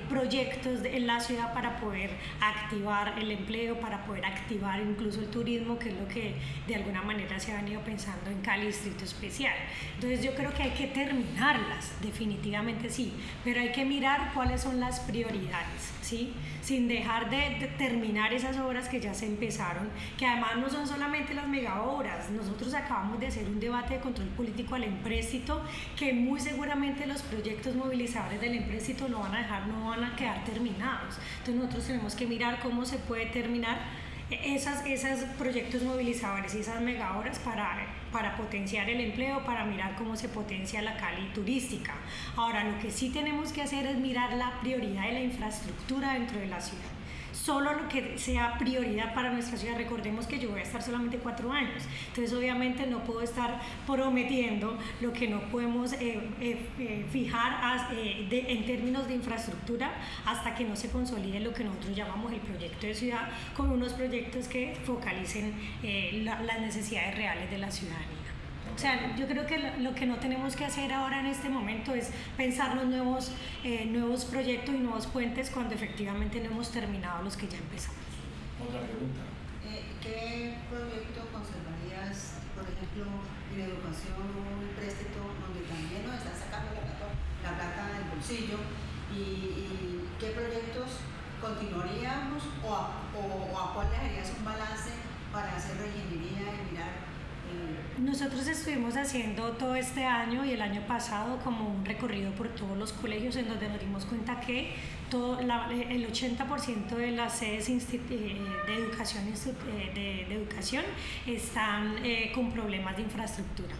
proyectos en la ciudad para poder activar el empleo, para poder activar incluso el turismo, que es lo que de alguna manera se ha venido pensando en Cali Distrito Especial. Entonces yo creo que hay que terminarlas, definitivamente sí, pero hay que mirar cuáles son las prioridades, ¿sí? Sin dejar de terminar esas obras que ya se empezaron, que además no son solamente las megaobras. Nosotros acabamos de hacer un debate de control político al empréstito, que muy seguramente los proyectos movilizadores del empréstito no van a quedar terminados. Entonces nosotros tenemos que mirar cómo se puede terminar esos proyectos movilizadores y esas megaobras para potenciar el empleo, para mirar cómo se potencia la Cali turística. Ahora, lo que sí tenemos que hacer es mirar la prioridad de la infraestructura dentro de la ciudad. solo lo que sea prioridad para nuestra ciudad. Recordemos que yo voy a estar solamente 4 años, entonces obviamente no puedo estar prometiendo lo que no podemos fijar en términos de infraestructura hasta que no se consolide lo que nosotros llamamos el proyecto de ciudad, con unos proyectos que focalicen las necesidades reales de la ciudadanía. O sea, yo creo que lo que no tenemos que hacer ahora en este momento es pensar los nuevos proyectos y nuevos puentes cuando efectivamente no hemos terminado los que ya empezamos. Otra pregunta. ¿Qué proyecto conservarías, por ejemplo, en educación, un empréstito donde también nos están sacando la plata del bolsillo? ¿Y qué proyectos continuaríamos o a cuál le harías un balance para hacer reingeniería y mirar? Nosotros estuvimos haciendo todo este año y el año pasado como un recorrido por todos los colegios en donde nos dimos cuenta que el 80% de las sedes de educación están con problemas de infraestructura.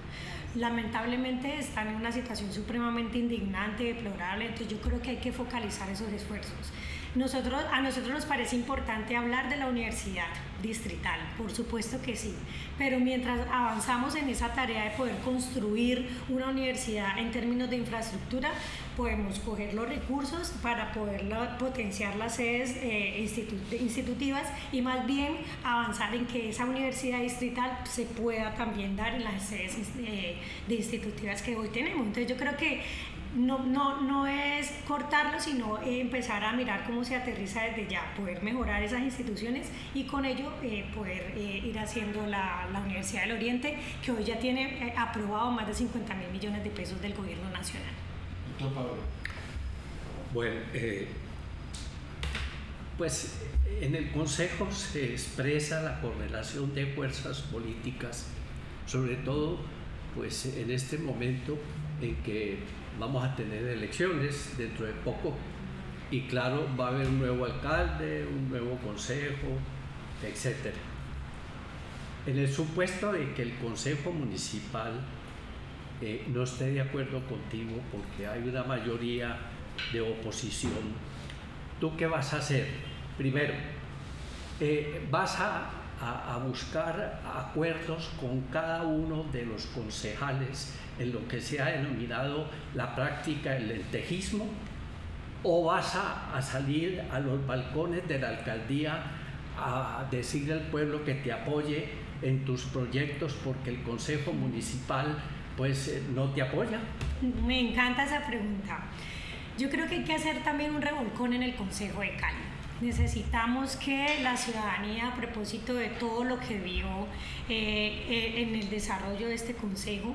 Lamentablemente están en una situación supremamente indignante, deplorable, entonces yo creo que hay que focalizar esos esfuerzos. A nosotros nos parece importante hablar de la universidad distrital, por supuesto que sí, pero mientras avanzamos en esa tarea de poder construir una universidad en términos de infraestructura, podemos coger los recursos para poder potenciar las sedes institutivas y más bien avanzar en que esa universidad distrital se pueda también dar en las sedes de institutivas que hoy tenemos. Entonces yo creo que no es cortarlo, sino empezar a mirar cómo se aterriza desde ya, poder mejorar esas instituciones y con ello poder ir haciendo la Universidad del Oriente, que hoy ya tiene aprobado más de 50.000 millones de pesos del gobierno nacional. Doctor Pablo. Bueno, pues en el Consejo se expresa la correlación de fuerzas políticas, sobre todo pues en este momento en que vamos a tener elecciones dentro de poco y claro, va a haber un nuevo alcalde, un nuevo consejo, etc. En el supuesto de que el consejo municipal no esté de acuerdo contigo porque hay una mayoría de oposición, ¿tú qué vas a hacer? Primero, vas a buscar acuerdos con cada uno de los concejales en lo que se ha denominado la práctica del lentejismo, o vas a salir a los balcones de la alcaldía a decirle al pueblo que te apoye en tus proyectos porque el consejo municipal pues no te apoya. Me encanta esa pregunta. Yo creo que hay que hacer también un revolcón en el Consejo de Cali. Necesitamos que la ciudadanía, a propósito de todo lo que vio en el desarrollo de este consejo,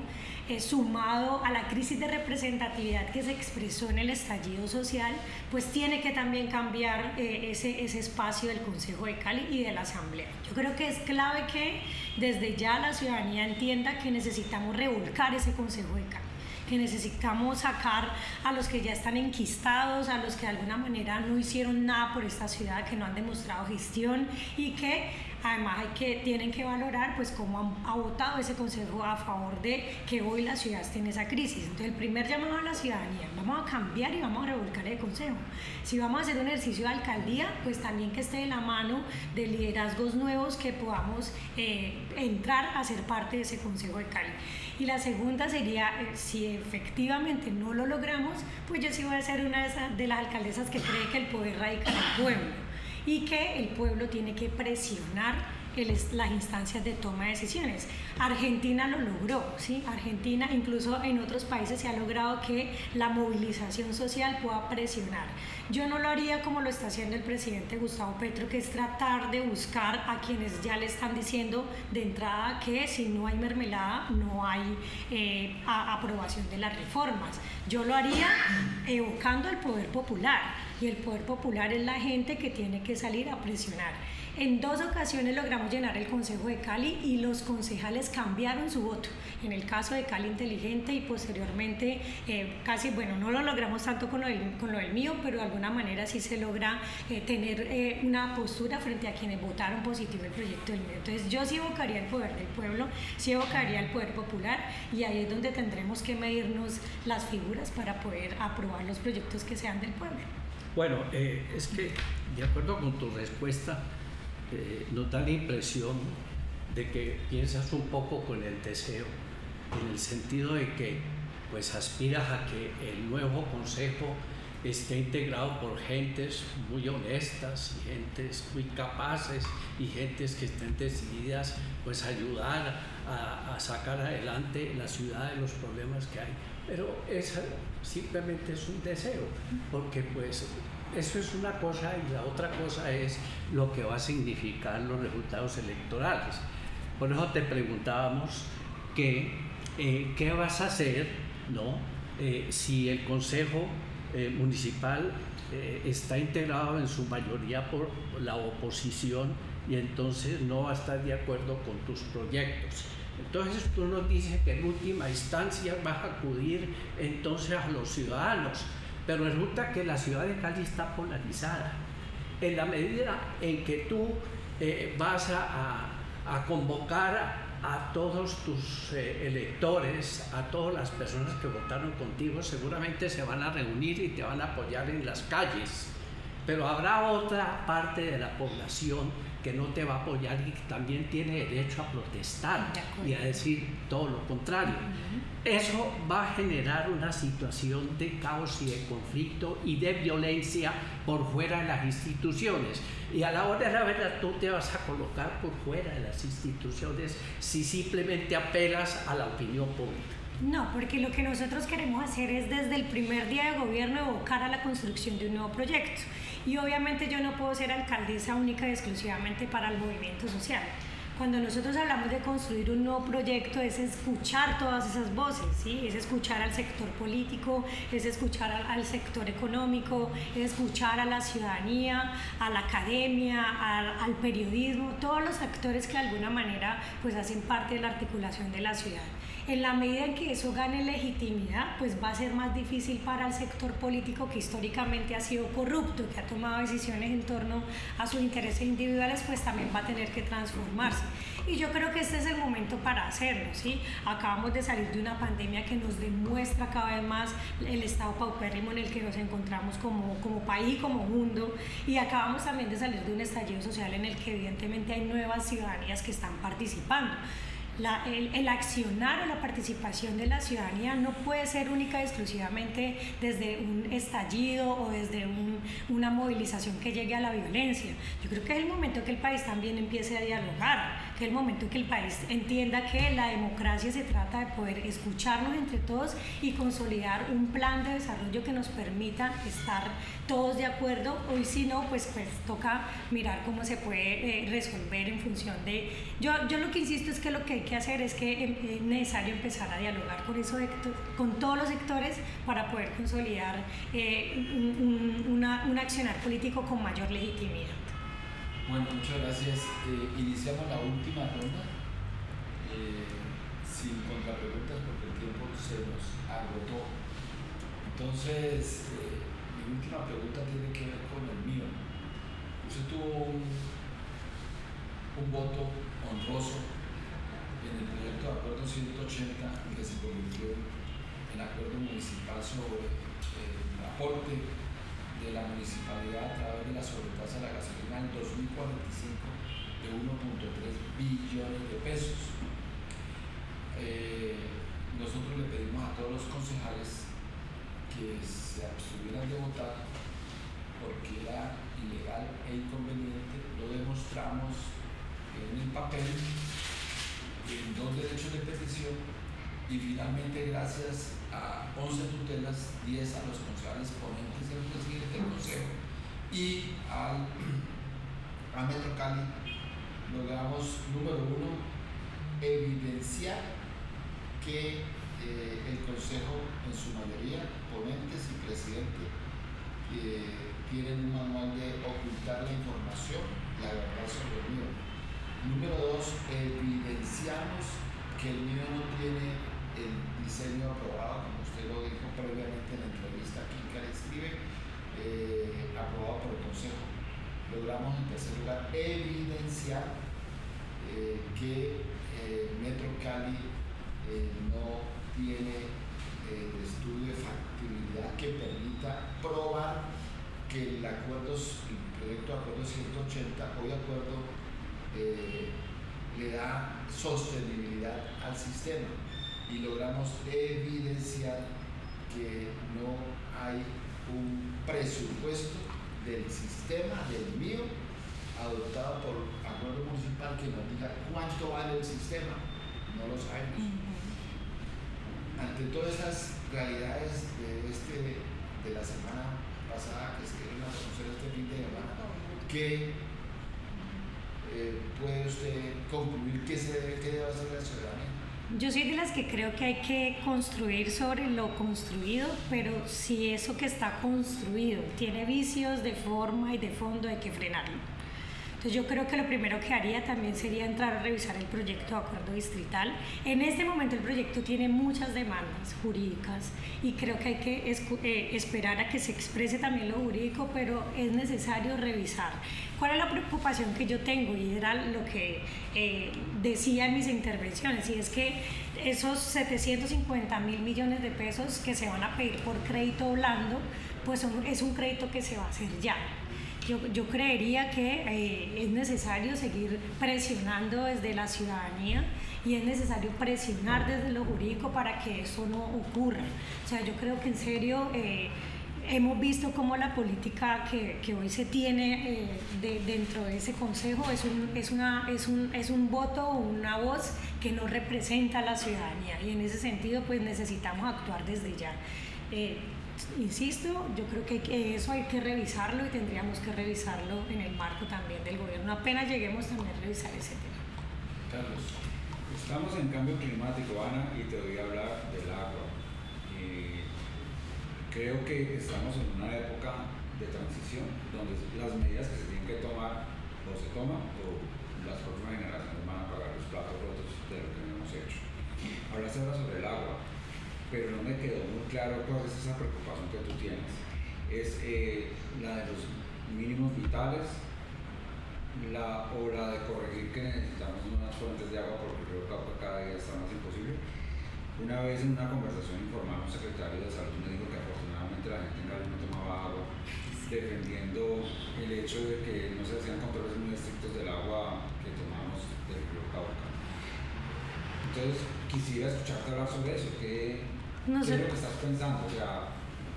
sumado a la crisis de representatividad que se expresó en el estallido social, pues tiene que también cambiar ese espacio del Consejo de Cali y de la Asamblea. Yo creo que es clave que desde ya la ciudadanía entienda que necesitamos revolcar ese Consejo de Cali, que necesitamos sacar a los que ya están enquistados, a los que de alguna manera no hicieron nada por esta ciudad, que no han demostrado gestión y que además tienen que valorar pues cómo ha votado ese consejo a favor de que hoy la ciudad esté en esa crisis. Entonces el primer llamado a la ciudadanía, vamos a cambiar y vamos a revolcar el consejo. Si vamos a hacer un ejercicio de alcaldía, pues también que esté de la mano de liderazgos nuevos que podamos entrar a ser parte de ese Consejo de Cali. Y la segunda sería, si efectivamente no lo logramos, pues yo sí voy a ser una de las alcaldesas que cree que el poder radica en el pueblo y que el pueblo tiene que presionar las instancias de toma de decisiones. Argentina lo logró, ¿sí? Argentina, incluso en otros países se ha logrado que la movilización social pueda presionar. Yo no lo haría como lo está haciendo el presidente Gustavo Petro, que es tratar de buscar a quienes ya le están diciendo de entrada que si no hay mermelada no hay aprobación de las reformas. Yo lo haría evocando al poder popular, y el poder popular es la gente que tiene que salir a presionar. En 2 ocasiones logramos llenar el Consejo de Cali y los concejales cambiaron su voto. En el caso de Cali Inteligente y posteriormente no lo logramos tanto con lo del mío, pero de alguna manera sí se logra tener una postura frente a quienes votaron positivo el proyecto del mío. Entonces yo sí evocaría el poder del pueblo, sí evocaría el poder popular y ahí es donde tendremos que medirnos las figuras para poder aprobar los proyectos que sean del pueblo. Bueno, es que de acuerdo con tu respuesta, nos da la impresión de que piensas un poco con el deseo, en el sentido de que pues aspiras a que el nuevo consejo esté integrado por gentes muy honestas y gentes muy capaces y gentes que estén decididas pues a ayudar a sacar adelante la ciudad de los problemas que hay. Pero eso simplemente es un deseo, porque pues eso es una cosa y la otra cosa es lo que va a significar los resultados electorales. Por eso te preguntábamos qué vas a hacer, ¿no? Si el Consejo Municipal está integrado en su mayoría por la oposición y entonces no va a estar de acuerdo con tus proyectos. Entonces tú nos dices que en última instancia vas a acudir entonces a los ciudadanos, pero resulta que la ciudad de Cali está polarizada. En la medida en que tú vas a convocar a todos tus electores, a todas las personas que votaron contigo, seguramente se van a reunir y te van a apoyar en las calles, pero habrá otra parte de la población que no te va a apoyar y que también tiene derecho a protestar y a decir todo lo contrario. Eso va a generar una situación de caos y de conflicto y de violencia por fuera de las instituciones. Y a la hora de la verdad tú te vas a colocar por fuera de las instituciones si simplemente apelas a la opinión pública. No, porque lo que nosotros queremos hacer es desde el primer día de gobierno evocar a la construcción de un nuevo proyecto. Y obviamente yo no puedo ser alcaldesa única y exclusivamente para el movimiento social. Cuando nosotros hablamos de construir un nuevo proyecto es escuchar todas esas voces, ¿sí? Es escuchar al sector político, es escuchar al sector económico, es escuchar a la ciudadanía, a la academia, al periodismo, todos los actores que de alguna manera pues hacen parte de la articulación de la ciudad. En la medida en que eso gane legitimidad, pues va a ser más difícil para el sector político que históricamente ha sido corrupto, que ha tomado decisiones en torno a sus intereses individuales, pues también va a tener que transformarse. Y yo creo que este es el momento para hacerlo, ¿sí? Acabamos de salir de una pandemia que nos demuestra cada vez más el estado paupérrimo en el que nos encontramos como país y como mundo, y acabamos también de salir de un estallido social en el que evidentemente hay nuevas ciudadanías que están participando. El accionar o la participación de la ciudadanía no puede ser única y exclusivamente desde un estallido o desde una movilización que llegue a la violencia. Yo creo que es el momento que el país también empiece a dialogar, que es el momento que el país entienda que la democracia se trata de poder escucharnos entre todos y consolidar un plan de desarrollo que nos permita estar todos de acuerdo. Hoy si no, pues toca mirar cómo se puede resolver en función de... Yo lo que insisto es que lo que hay que hacer es que es necesario empezar a dialogar con todos los sectores para poder consolidar un accionar político con mayor legitimidad. Bueno, muchas gracias. Iniciamos la última ronda sin contrapreguntas porque el tiempo se nos agotó. Entonces, mi última pregunta tiene que ver con el mío. Usted tuvo un voto honroso en el proyecto de acuerdo 180 que se convirtió en acuerdo municipal sobre el aporte de la municipalidad a través de la sobretasa de la gasolina en 2045 de 1.3 billones de pesos. Nosotros le pedimos a todos los concejales que se abstuvieran de votar porque era ilegal e inconveniente. Lo demostramos en el papel, en 2 derechos de petición, y finalmente gracias a 11 tutelas, 10 a los concejales ponentes y al presidente del consejo y a Metro Cali, logramos, número 1, evidenciar que el consejo en su mayoría, ponentes y presidente, tienen un manual de ocultar la información, la verdad sobre el mío. Número 2, evidenciamos que el mío no tiene el diseño aprobado, como usted lo dijo previamente en la entrevista aquí que le escribe, aprobado por el consejo. Logramos en tercer lugar evidenciar que Metro Cali no tiene el estudio de factibilidad que permita probar que acuerdos, el proyecto de acuerdo 180, hoy acuerdo le da sostenibilidad al sistema y logramos evidenciar que no hay un presupuesto del sistema, del mío, adoptado por acuerdo municipal que nos diga cuánto vale el sistema. No lo sabemos. Ante todas estas realidades de la semana pasada que se dieron a conocer este fin de semana, ¿qué puede usted concluir que debe hacer la ciudadanía? Yo soy de las que creo que hay que construir sobre lo construido, pero si eso que está construido tiene vicios de forma y de fondo, hay que frenarlo. Entonces yo creo que lo primero que haría también sería entrar a revisar el proyecto de acuerdo distrital. En este momento el proyecto tiene muchas demandas jurídicas y creo que hay que esperar a que se exprese también lo jurídico, pero es necesario revisar. ¿Cuál es la preocupación que yo tengo? Y era lo que decía en mis intervenciones, y es que esos 750.000 millones de pesos que se van a pedir por crédito blando, pues es un crédito que se va a hacer ya. Yo creería que es necesario seguir presionando desde la ciudadanía y es necesario presionar desde lo jurídico para que eso no ocurra. O sea, yo creo que en serio hemos visto cómo la política que hoy se tiene dentro de ese consejo es un voto o una voz que no representa a la ciudadanía, y en ese sentido pues necesitamos actuar desde ya. Insisto, yo creo que eso hay que revisarlo y tendríamos que revisarlo en el marco también del gobierno. Apenas lleguemos también a revisar ese tema. Carlos. Estamos en cambio climático, Ana, y te voy a hablar del agua. Creo que estamos en una época de transición donde las medidas que se tienen que tomar o se toman o las próximas generaciones van a pagar los platos rotos de lo que hemos hecho. Hablaste ahora sobre el agua, pero no me quedó muy claro cuál es esa preocupación que tú tienes. ¿Es la de los mínimos vitales o la de corregir que necesitamos unas fuentes de agua porque creo que cada día está más imposible? Una vez en una conversación informal un secretario de salud me dijo que afortunadamente la gente en Cali no tomaba agua, defendiendo el hecho de que no se hacían controles muy estrictos del agua que tomamos del río Cauca. Entonces quisiera escucharte hablar sobre eso. ¿Qué es lo que estás pensando? O sea,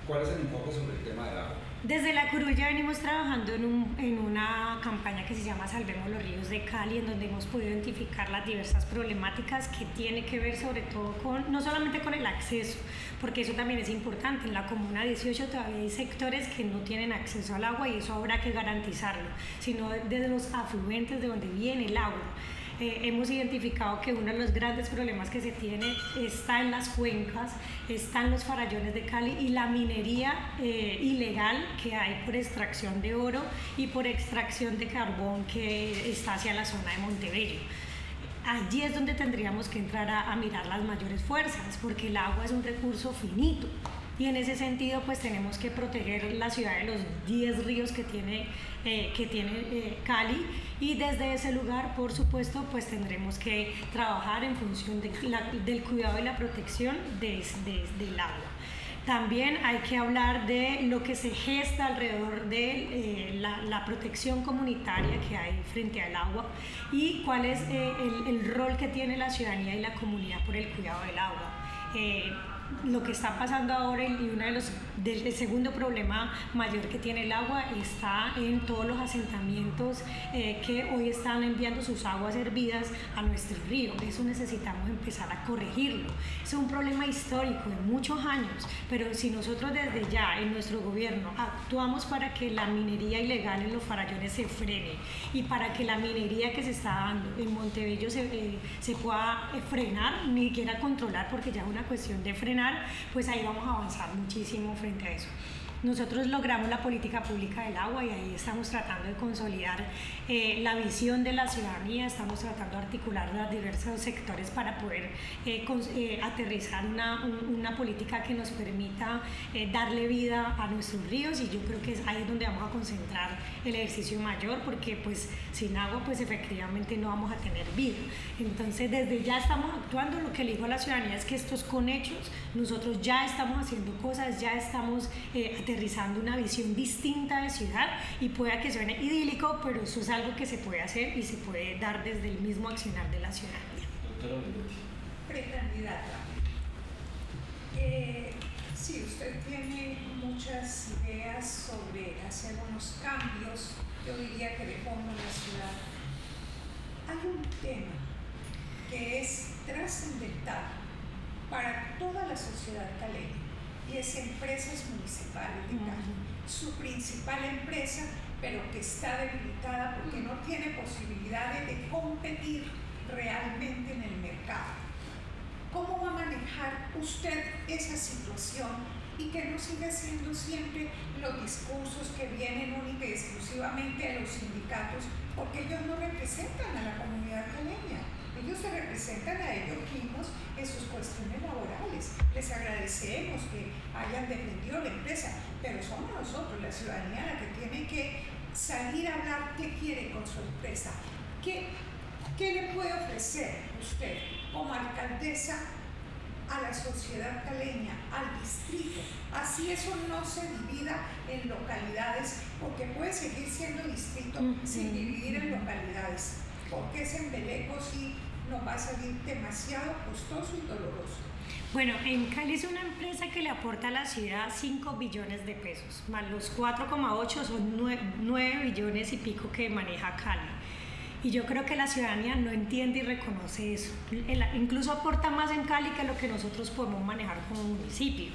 ¿cuál es el enfoque sobre el tema del agua? Desde la Corulla venimos trabajando en una campaña que se llama Salvemos los Ríos de Cali, en donde hemos podido identificar las diversas problemáticas que tiene que ver sobre todo con, no solamente con el acceso, porque eso también es importante. En la Comuna 18 todavía hay sectores que no tienen acceso al agua y eso habrá que garantizarlo, sino desde los afluentes de donde viene el agua. Hemos identificado que uno de los grandes problemas que se tiene está en las cuencas, están los farallones de Cali y la minería ilegal que hay por extracción de oro y por extracción de carbón que está hacia la zona de Montebello. Allí es donde tendríamos que entrar a mirar las mayores fuerzas, porque el agua es un recurso finito. Y en ese sentido pues tenemos que proteger la ciudad de los 10 ríos que tiene Cali, y desde ese lugar por supuesto pues tendremos que trabajar en función del cuidado y la protección del agua. También hay que hablar de lo que se gesta alrededor de la protección comunitaria que hay frente al agua y cuál es el rol que tiene la ciudadanía y la comunidad por el cuidado del agua. Lo que está pasando ahora y el segundo problema mayor que tiene el agua está en todos los asentamientos que hoy están enviando sus aguas hervidas a nuestro río. Eso necesitamos empezar a corregirlo. Es un problema histórico de muchos años, pero si nosotros desde ya en nuestro gobierno actuamos para que la minería ilegal en los farallones se frene y para que la minería que se está dando en Montebello se pueda frenar, ni siquiera controlar, porque ya es una cuestión de frenar, pues ahí vamos a avanzar muchísimo frente a eso. Nosotros logramos la política pública del agua y ahí estamos tratando de consolidar la visión de la ciudadanía, estamos tratando de articular los diversos sectores para poder aterrizar una política que nos permita darle vida a nuestros ríos, y yo creo que ahí es donde vamos a concentrar el ejercicio mayor, porque pues sin agua pues efectivamente no vamos a tener vida. Entonces desde ya estamos actuando. Lo que le digo a la ciudadanía es que esto es con hechos. Nosotros ya estamos haciendo cosas, ya estamos aterrizando aterrizando una visión distinta de ciudad, y pueda que suene idílico, pero eso es algo que se puede hacer y se puede dar desde el mismo accionar de la ciudadanía. Doctora Olivetti. Precandidata, sí, usted tiene muchas ideas sobre hacer unos cambios, yo diría que de fondo en la ciudad. Hay un tema que es trascendental para toda la sociedad caleña, y es empresas municipales de Cali. Su principal empresa, pero que está debilitada porque no tiene posibilidades de competir realmente en el mercado. ¿Cómo va a manejar usted esa situación y que no siga siendo siempre los discursos que vienen única y exclusivamente a los sindicatos, porque ellos no representan a la comunidad caleña? Ellos se representan a ellos mismos en sus cuestiones laborales. Les agradecemos que hayan defendido la empresa, pero somos nosotros, la ciudadanía, la que tiene que salir a hablar qué quiere con su empresa. ¿Qué le puede ofrecer usted como alcaldesa a la sociedad caleña, al distrito? Así eso no se divida en localidades, porque puede seguir siendo distrito sin dividir en localidades, porque ese embeleco sí nos va a salir demasiado costoso y doloroso. Bueno, en Cali es una empresa que le aporta a la ciudad 5 billones de pesos, más los 4,8 son 9 billones y pico que maneja Cali. Y yo creo que la ciudadanía no entiende y reconoce eso. Incluso aporta más en Cali que lo que nosotros podemos manejar como municipio.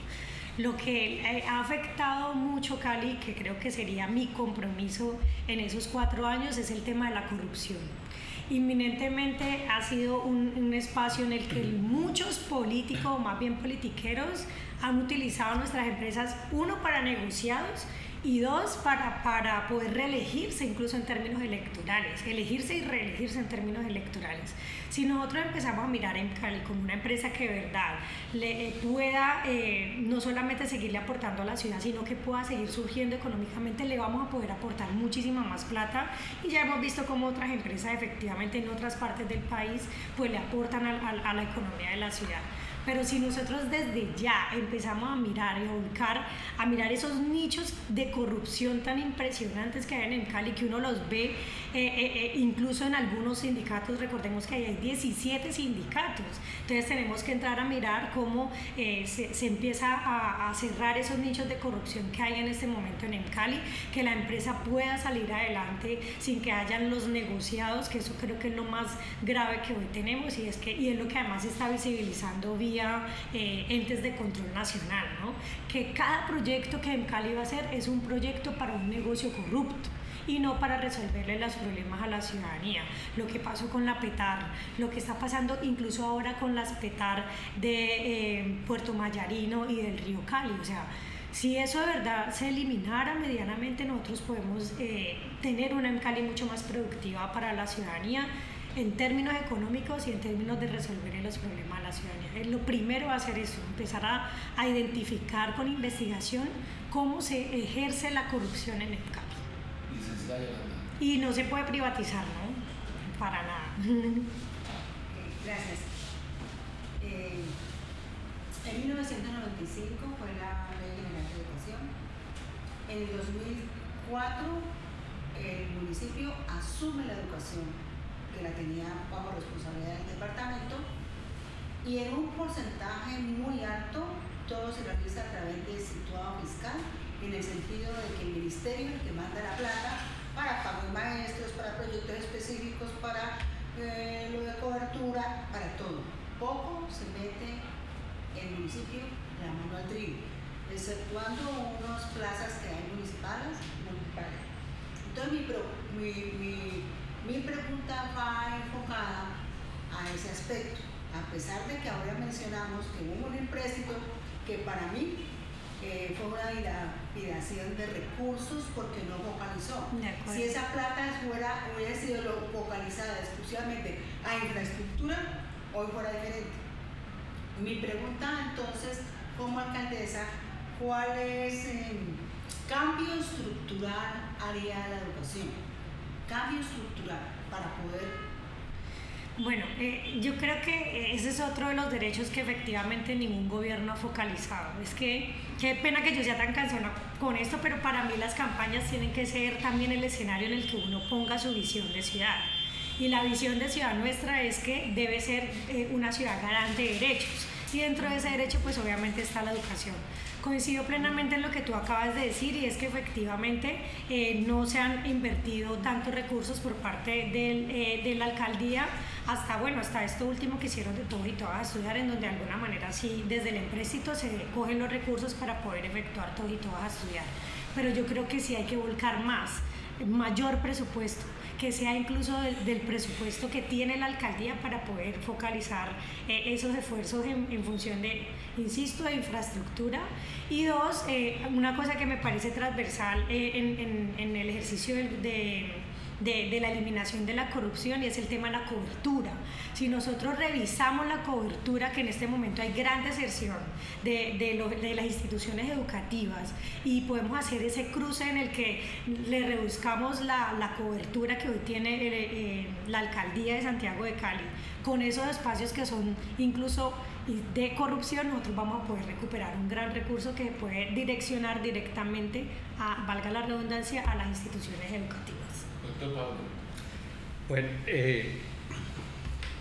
Lo que ha afectado mucho Cali, que creo que sería mi compromiso en esos 4 años, es el tema de la corrupción. Inminentemente ha sido un espacio en el que muchos políticos, o más bien politiqueros, han utilizado nuestras empresas, uno, para negociados, y dos, para poder reelegirse incluso en términos electorales, elegirse y reelegirse en términos electorales. Si nosotros empezamos a mirar en Cali como una empresa que de verdad le pueda no solamente seguirle aportando a la ciudad, sino que pueda seguir surgiendo económicamente, le vamos a poder aportar muchísima más plata, y ya hemos visto cómo otras empresas efectivamente en otras partes del país pues le aportan a la economía de la ciudad. Pero si nosotros desde ya empezamos a mirar y a volcar, a mirar esos nichos de corrupción tan impresionantes que hay en Cali, que uno los ve incluso en algunos sindicatos, recordemos que hay 17 sindicatos, entonces tenemos que entrar a mirar cómo se empieza a cerrar esos nichos de corrupción que hay en este momento en Cali, que la empresa pueda salir adelante sin que hayan los negociados, que eso creo que es lo más grave que hoy tenemos, y es lo que además se está visibilizando vía entes de control nacional, ¿no? Que cada proyecto que en Cali va a hacer es un proyecto para un negocio corrupto y no para resolverle los problemas a la ciudadanía. Lo que pasó con la PETAR, lo que está pasando incluso ahora con las PETAR de Puerto Mayarino y del río Cali, o sea, si eso de verdad se eliminara medianamente, nosotros podemos tener una Cali mucho más productiva para la ciudadanía, en términos económicos y en términos de resolver los problemas a la ciudadanía. Lo primero va a ser eso, empezar a identificar con investigación cómo se ejerce la corrupción en el Cali. Y no se puede privatizar, ¿no? Para nada. Gracias. En 1995 fue la Ley General de Educación. En el 2004 el municipio asume la educación, que la tenía bajo responsabilidad del departamento, y en un porcentaje muy alto todo se realiza a través del situado fiscal, en el sentido de que el ministerio es el que manda la plata para pago de maestros, para proyectos específicos, para lo de cobertura, para todo. Poco se mete el municipio la mano al trigo, exceptuando unas plazas que hay municipales. Entonces mi pregunta va enfocada a ese aspecto, a pesar de que ahora mencionamos que hubo un empréstito que para mí fue una dilapidación de recursos porque no focalizó. Si esa plata hubiera sido focalizada exclusivamente a infraestructura, hoy fuera diferente. Mi pregunta entonces, como alcaldesa, ¿cuál es cambio estructural haría la educación? Cambio estructural para poder... Bueno, yo creo que ese es otro de los derechos que efectivamente ningún gobierno ha focalizado. Es que, qué pena que yo sea tan cansona con esto, pero para mí las campañas tienen que ser también el escenario en el que uno ponga su visión de ciudad. Y la visión de ciudad nuestra es que debe ser una ciudad garante de derechos. Y dentro de ese derecho, pues obviamente está la educación. Coincido plenamente en lo que tú acabas de decir, y es que efectivamente no se han invertido tantos recursos por parte de la alcaldía hasta esto último que hicieron de Todos y Todas a Estudiar, en donde de alguna manera sí desde el empréstito se cogen los recursos para poder efectuar Todos y Todas a Estudiar. Pero yo creo que sí hay que volcar mayor presupuesto, que sea incluso del presupuesto que tiene la alcaldía para poder focalizar esos esfuerzos en función de, insisto, de infraestructura. Y dos, una cosa que me parece transversal en el ejercicio de la eliminación de la corrupción, y es el tema de la cobertura. Si nosotros revisamos la cobertura, que en este momento hay gran deserción de las instituciones educativas, y podemos hacer ese cruce en el que le reduzcamos la cobertura que hoy tiene la alcaldía de Santiago de Cali, con esos espacios que son incluso de corrupción, nosotros vamos a poder recuperar un gran recurso que puede direccionar directamente, valga la redundancia, a las instituciones educativas. Doctor Pablo. Bueno,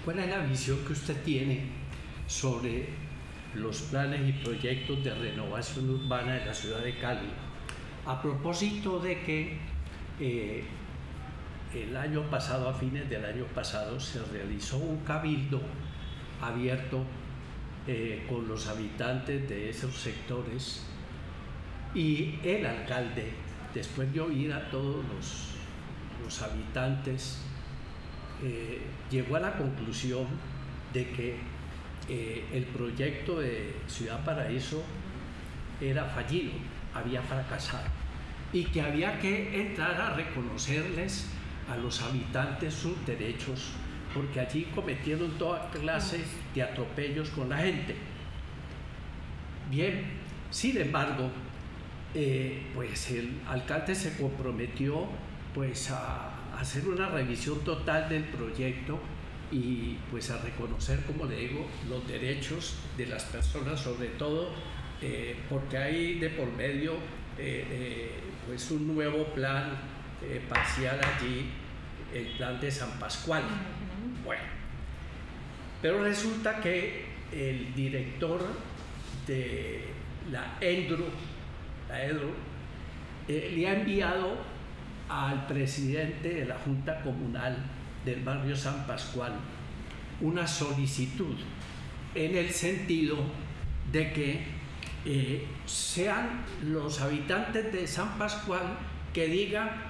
¿cuál es la visión que usted tiene sobre los planes y proyectos de renovación urbana de la ciudad de Cali? A propósito de que el año pasado, a fines del año pasado, se realizó un cabildo abierto con los habitantes de esos sectores, y el alcalde, después de oír a todos los habitantes, llegó a la conclusión de que el proyecto de Ciudad Paraíso era fallido, había fracasado, y que había que entrar a reconocerles a los habitantes sus derechos, porque allí cometieron toda clase de atropellos con la gente. Bien, sin embargo, pues el alcalde se comprometió pues a hacer una revisión total del proyecto y pues a reconocer, como le digo, los derechos de las personas, sobre todo porque hay de por medio pues un nuevo plan parcial allí, el plan de San Pascual. Bueno, pero resulta que el director de la EDRU le ha enviado al presidente de la Junta Comunal del barrio San Pascual una solicitud en el sentido de que sean los habitantes de San Pascual que digan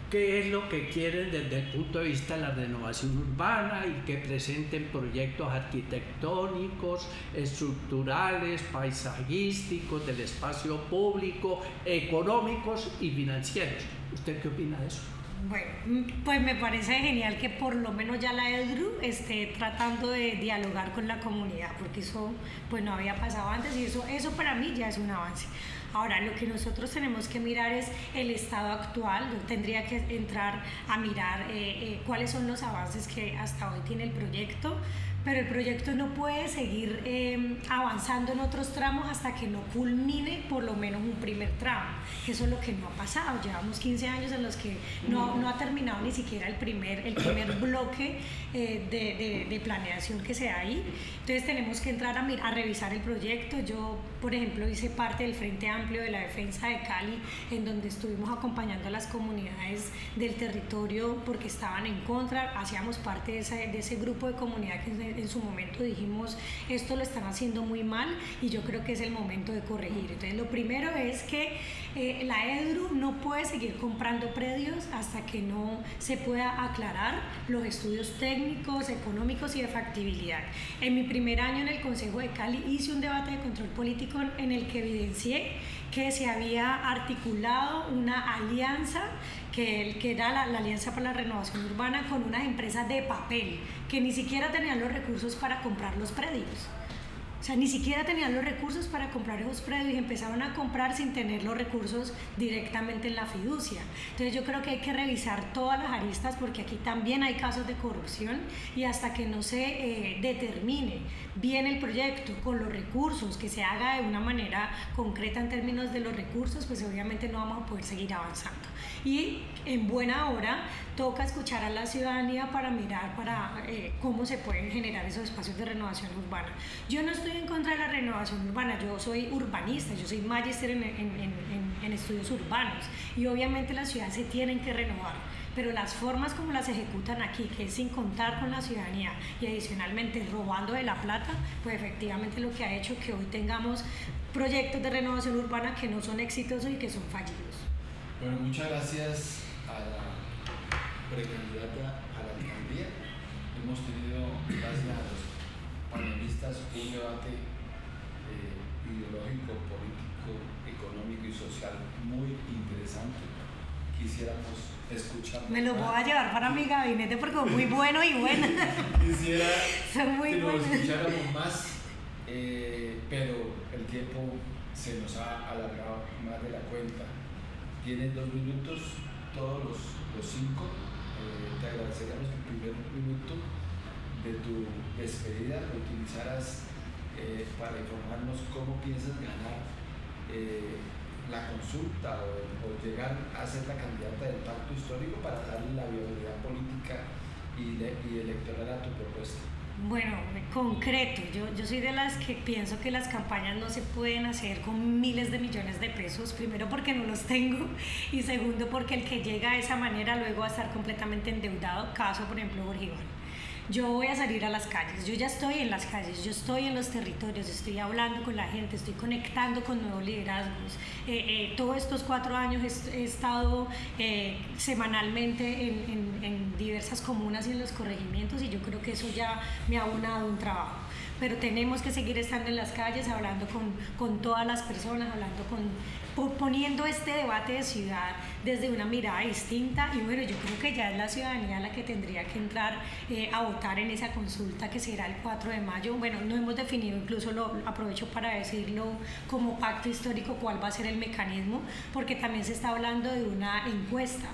qué es lo que quieren desde el punto de vista de la renovación urbana, y que presenten proyectos arquitectónicos, estructurales, paisajísticos, del espacio público, económicos y financieros. ¿Usted qué opina de eso? Bueno, pues me parece genial que por lo menos ya la EDRU esté tratando de dialogar con la comunidad, porque eso pues no había pasado antes, y eso para mí ya es un avance. Ahora, lo que nosotros tenemos que mirar es el estado actual. Yo tendría que entrar a mirar cuáles son los avances que hasta hoy tiene el proyecto, pero el proyecto no puede seguir avanzando en otros tramos hasta que no culmine por lo menos un primer tramo, que eso es lo que no ha pasado. Llevamos 15 años en los que no ha terminado ni siquiera el primer bloque de planeación que se da ahí. Entonces tenemos que entrar a revisar el proyecto. Yo, por ejemplo, hice parte del Frente Amplio de la Defensa de Cali, en donde estuvimos acompañando a las comunidades del territorio porque estaban en contra. Hacíamos parte de ese grupo de comunidad que en su momento dijimos, esto lo están haciendo muy mal y yo creo que es el momento de corregir. Entonces lo primero es que la EDRU no puede seguir comprando predios hasta que no se pueda aclarar los estudios técnicos, económicos y de factibilidad. En mi primer año en el Consejo de Cali hice un debate de control político en el que evidencié que se había articulado una alianza que era la Alianza para la Renovación Urbana, con unas empresas de papel que ni siquiera tenían los recursos para comprar los predios. O sea, ni siquiera tenían los recursos para comprar esos predios y empezaron a comprar sin tener los recursos directamente en la fiducia. Entonces yo creo que hay que revisar todas las aristas porque aquí también hay casos de corrupción y hasta que no se determine bien el proyecto con los recursos, que se haga de una manera concreta en términos de los recursos, pues obviamente no vamos a poder seguir avanzando. Y en buena hora toca escuchar a la ciudadanía para mirar cómo se pueden generar esos espacios de renovación urbana. Yo no estoy en contra de la renovación urbana, yo soy urbanista, yo soy magíster en estudios urbanos y obviamente las ciudades se tienen que renovar, pero las formas como las ejecutan aquí, que es sin contar con la ciudadanía y adicionalmente robando de la plata, pues efectivamente lo que ha hecho que hoy tengamos proyectos de renovación urbana que no son exitosos y que son fallidos. Bueno, muchas gracias a la precandidata a la alcaldía. Hemos tenido, gracias a los panelistas, un debate ideológico, político, económico y social muy interesante. Quisiéramos escuchar. Me lo voy a llevar para mi gabinete porque es muy bueno y bueno. Quisiera Son muy que nos buenos. escucháramos más, pero el tiempo se nos ha alargado más de la cuenta. Tienes 2 minutos, todos los 5. Te agradeceríamos que el primer minuto de tu despedida lo utilizaras para informarnos cómo piensas ganar la consulta o llegar a ser la candidata del pacto histórico para darle la viabilidad política y electoral a tu propuesta. Bueno, concreto, yo soy de las que pienso que las campañas no se pueden hacer con miles de millones de pesos, primero porque no los tengo y segundo porque el que llega de esa manera luego va a estar completamente endeudado, caso por ejemplo Jorge Iván. Yo voy a salir a las calles, yo ya estoy en las calles, yo estoy en los territorios, estoy hablando con la gente, estoy conectando con nuevos liderazgos. Todos estos 4 años he estado semanalmente en diversas comunas y en los corregimientos y yo creo que eso ya me ha abonado un trabajo. Pero tenemos que seguir estando en las calles, hablando con todas las personas, poniendo este debate de ciudad desde una mirada distinta y bueno, yo creo que ya es la ciudadanía la que tendría que entrar a votar en esa consulta que será el 4 de mayo. Bueno, no hemos definido, incluso lo aprovecho para decirlo como pacto histórico, cuál va a ser el mecanismo, porque también se está hablando de una encuesta.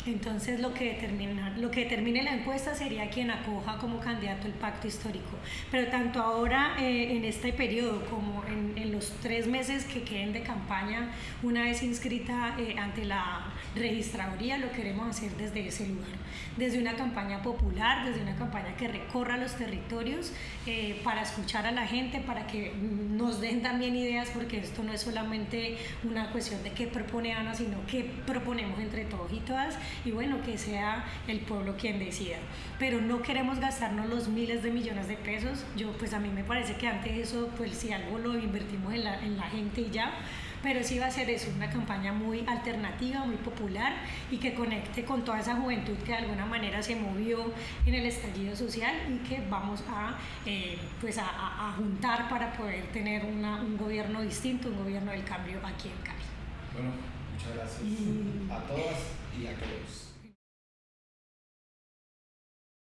Entonces lo que determine la encuesta sería quien acoja como candidato el pacto histórico. Pero tanto ahora en este periodo como en los 3 meses que queden de campaña, una vez inscrita ante la registraduría, lo queremos hacer desde ese lugar, desde una campaña popular, desde una campaña que recorra los territorios para escuchar a la gente, para que nos den también ideas, porque esto no es solamente una cuestión de qué propone Ana, sino qué proponemos entre todos y todas. Y bueno, que sea el pueblo quien decida, pero no queremos gastarnos los miles de millones de pesos. Pues a mí me parece que antes eso, pues si algo lo invertimos en la gente y ya, pero sí va a ser eso, una campaña muy alternativa, muy popular y que conecte con toda esa juventud que de alguna manera se movió en el estallido social y que vamos a juntar para poder tener un gobierno distinto, un gobierno del cambio aquí en Cali. Bueno, muchas gracias a todas y a todos.